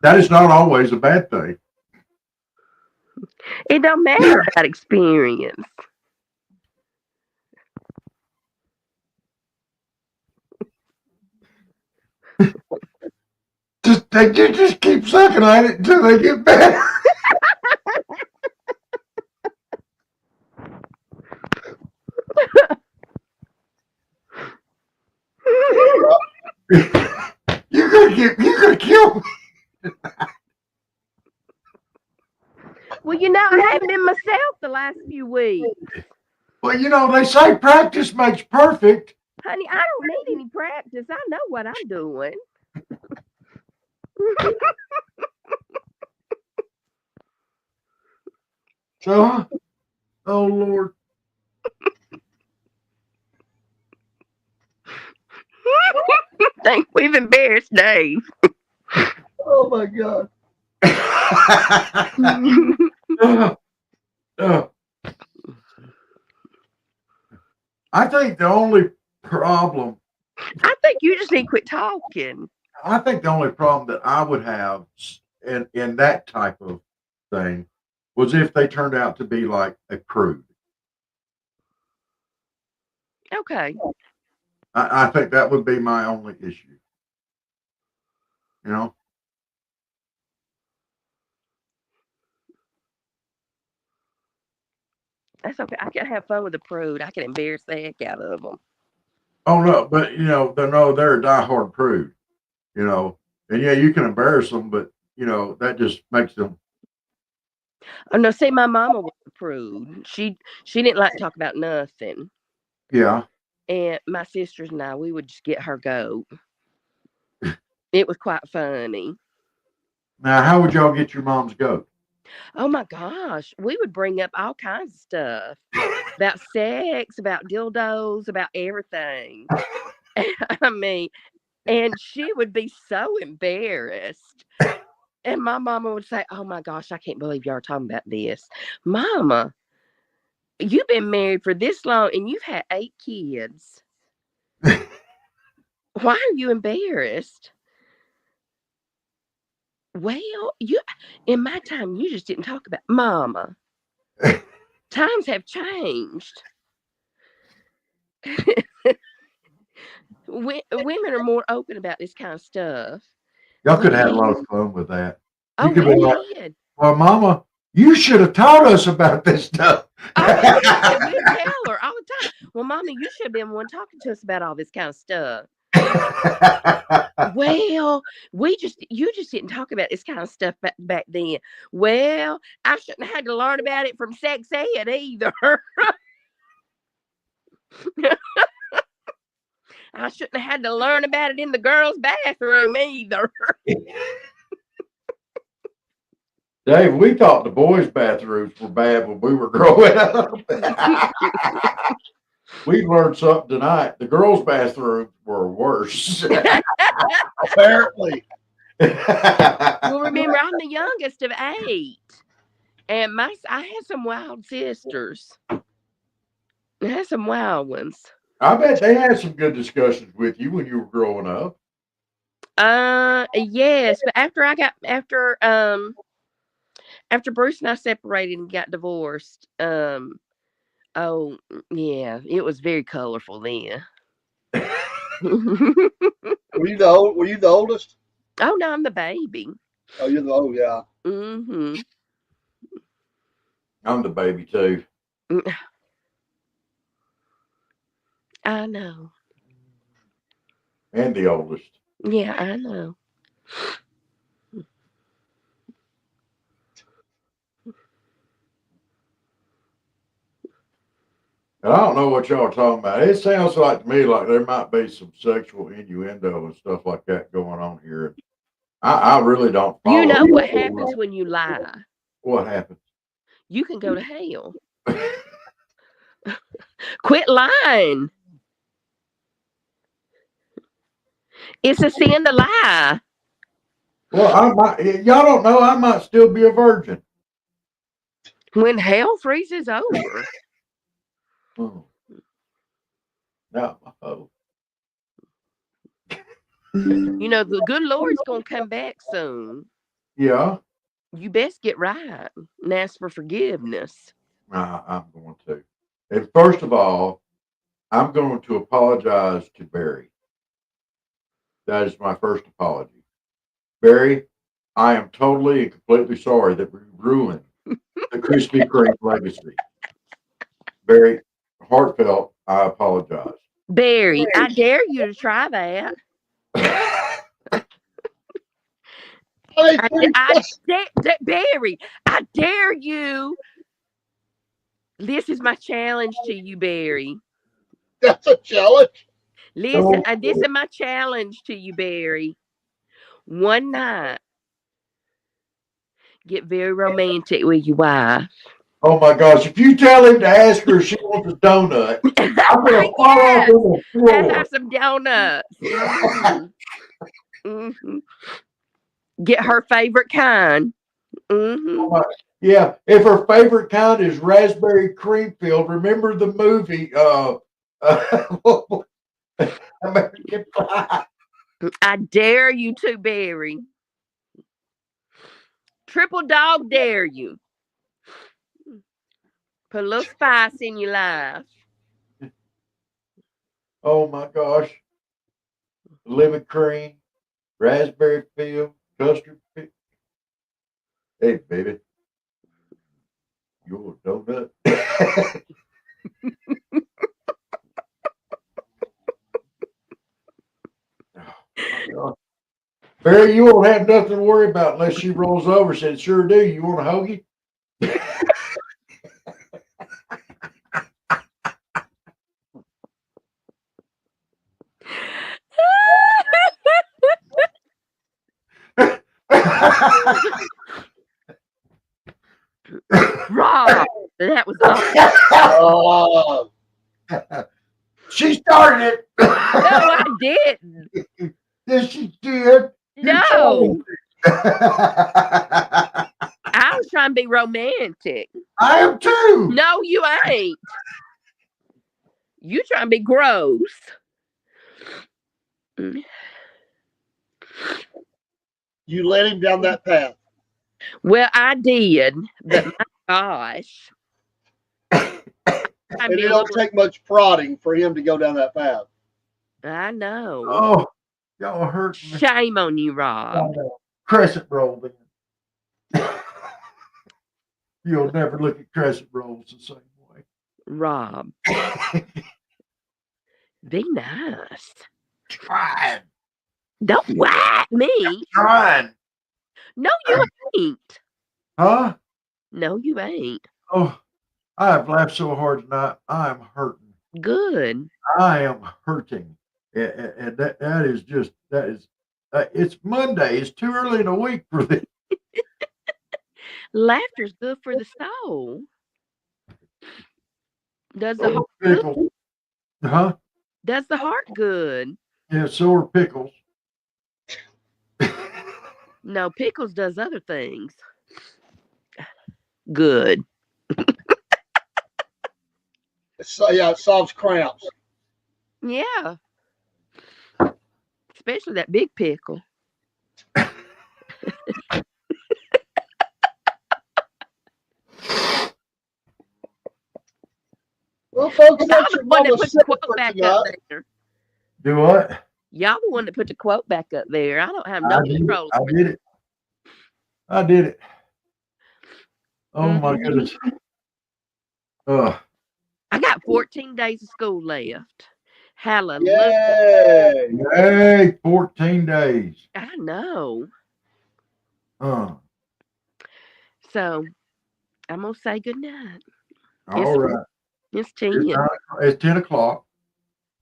that is not always a bad thing. It don't matter about experience. They just keep sucking at it until they get better. You're gonna kill me. Well, I haven't been myself the last few weeks. Well, they say practice makes perfect. Honey, I don't need any practice. I know what I'm doing. So, oh Lord. Think we've embarrassed Dave. Oh my God. I think the only problem. I think you just need to quit talking. I think the only problem that I would have in that type of thing was if they turned out to be like a prude. Okay. I think that would be my only issue. That's okay. I can have fun with a prude. I can embarrass the heck out of them. Oh no, but they're a diehard prude. And yeah, you can embarrass them, but that just makes them. Oh no, see, my mama was a prude. She didn't like to talk about nothing. Yeah. And my sisters and I, we would just get her goat. It was quite funny. Now, how would y'all get your mom's goat? Oh my gosh, we would bring up all kinds of stuff about sex, about dildos, about everything. I mean, and she would be so embarrassed. And my mama would say, "Oh my gosh, I can't believe y'all are talking about this. Mama, you've been married for this long and you've had 8 kids. Why are you embarrassed?" Well, in my time, you just didn't talk about Mama. Times have changed. Women are more open about this kind of stuff. Y'all could have had a lot of fun with that. Oh, You could we be like, did. "Well, Mama, you should have taught us about this stuff." Oh, yeah, we'd tell her all the time. Well, Mama, you should have been one talking to us about all this kind of stuff. Well, you just didn't talk about this kind of stuff back then. Well, I shouldn't have had to learn about it from sex ed either. I shouldn't have had to learn about it in the girls' bathroom either. Dave, we thought the boys' bathrooms were bad when we were growing up. We learned something tonight. The girls' bathrooms were worse. Apparently. Well, remember, I'm the youngest of 8. And I had some wild sisters. I had some wild ones. I bet they had some good discussions with you when you were growing up. Yes, but after Bruce and I separated and got divorced, oh yeah, it was very colorful then. Were you the oldest? Oh no, I'm the baby. Oh, yeah. Mm-hmm. I'm the baby too. I know. And the oldest. Yeah, I know. And I don't know what y'all are talking about. It sounds like to me like there might be some sexual innuendo and stuff like that going on here. I really don't follow. You know what happens when you lie? What happens? You can go to hell. Quit lying. It's a sin to lie. Well, y'all don't know. I might still be a virgin. When hell freezes over. Oh. No. Oh. You know, the good Lord's going to come back soon. Yeah. You best get right and ask for forgiveness. I'm going to. And first of all, I'm going to apologize to Barry. That is my first apology. Barry, I am totally and completely sorry that we ruined the Krispy Kreme legacy. Barry, heartfelt, I apologize. Barry, I dare you to try that. Barry, I dare you. This is my challenge to you, Barry. That's a challenge. Listen, this is my challenge to you, Barry. One night, get very romantic with your wife. Oh my gosh! If you tell him to ask her if she wants a donut, I'm gonna fall off on the floor. Let's have some donuts. Mm-hmm. Get her favorite kind. Mm-hmm. Yeah, if her favorite kind is raspberry cream filled, remember the movie American Pie. I dare you to, Barry. Triple dog dare you. Put a little spice in your life. Oh my gosh. Lemon cream, raspberry filled, custard. Hey, baby. You're a donut. Oh, Barry, you won't have nothing to worry about unless she rolls over and says, sure do. You want a hoagie? Rob, that was Oh, She started it. No, I didn't. Yes, she did. No. I was trying to be romantic. I am too. No, you ain't. You trying to be gross. you led him down that path. Well, I did, but my gosh. And it don't take much prodding for him to go down that path. I know. Oh, y'all hurt me. Shame on you, Rob. Crescent roll then. You'll never look at crescent rolls the same way. Rob. Be nice. Trying. Don't whack me. Trying. No, you ain't. Huh? No, you ain't. Oh, I have laughed so hard tonight. I am hurting. Good. I am hurting. And that is just, it's Monday. It's too early in the week for this. Laughter's good for the soul. Does the heart Pickles. good? Huh? Does the heart good? Yeah, so are pickles. No, pickles does other things. Good. So, yeah, it solves cramps. Yeah. Especially that big pickle. Well, folks, Y'all that's the your one that mama's put the supper quote for back tonight. up there. Do what? Y'all the one that put the quote back up there. I don't have no control. I did it. I did it. Oh my goodness. I got 14 days of school left. Hallelujah. Yay! Hey, 14 days. I know. So So I'm gonna say good night. all right. It's It's 10. 10 o'clock.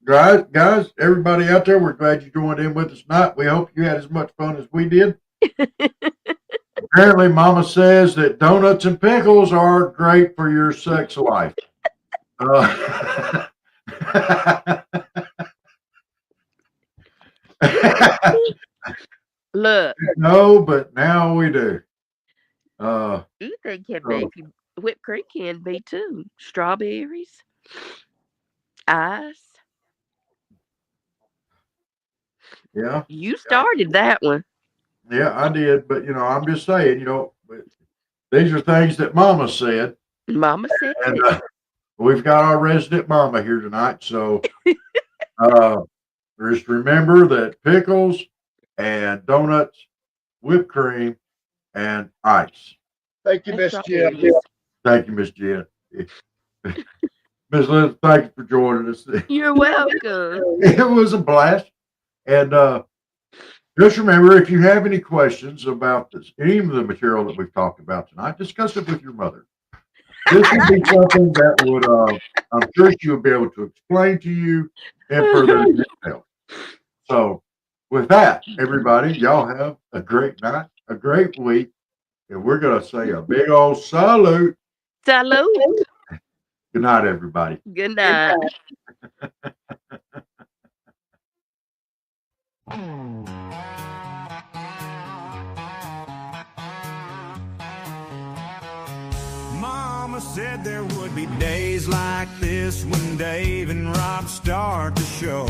Guys, everybody out there, we're glad you joined in with us tonight. We hope you had as much fun as we did. Apparently, Mama says that donuts and pickles are great for your sex life. Look, No, but now we do. anything can be. Whipped cream can be too. Strawberries, ice. Yeah, You started that one. yeah, I did. But, I'm just saying, these are things that Mama said. Mama said And it. we've got our resident Mama here tonight. So just remember that pickles and donuts, whipped cream, and ice. Thank you, And Miss Jim. strawberries. Thank you, Miss Jen. Miss Liz, thank you for joining us. You're welcome. It was a blast. And just remember, if you have any questions about any of the material that we've talked about tonight, discuss it with your mother. This would be something that would, I'm sure she would be able to explain to you in further detail. So, with that, everybody, y'all have a great night, a great week, and we're going to say a big old salute. Salute. Good night, everybody. Good night. Mama said there would be days like this when Dave and Rob start to show.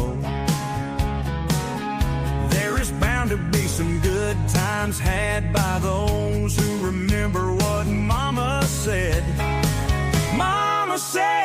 There is bound to be some good times had by those who remember what Mama said. Mama said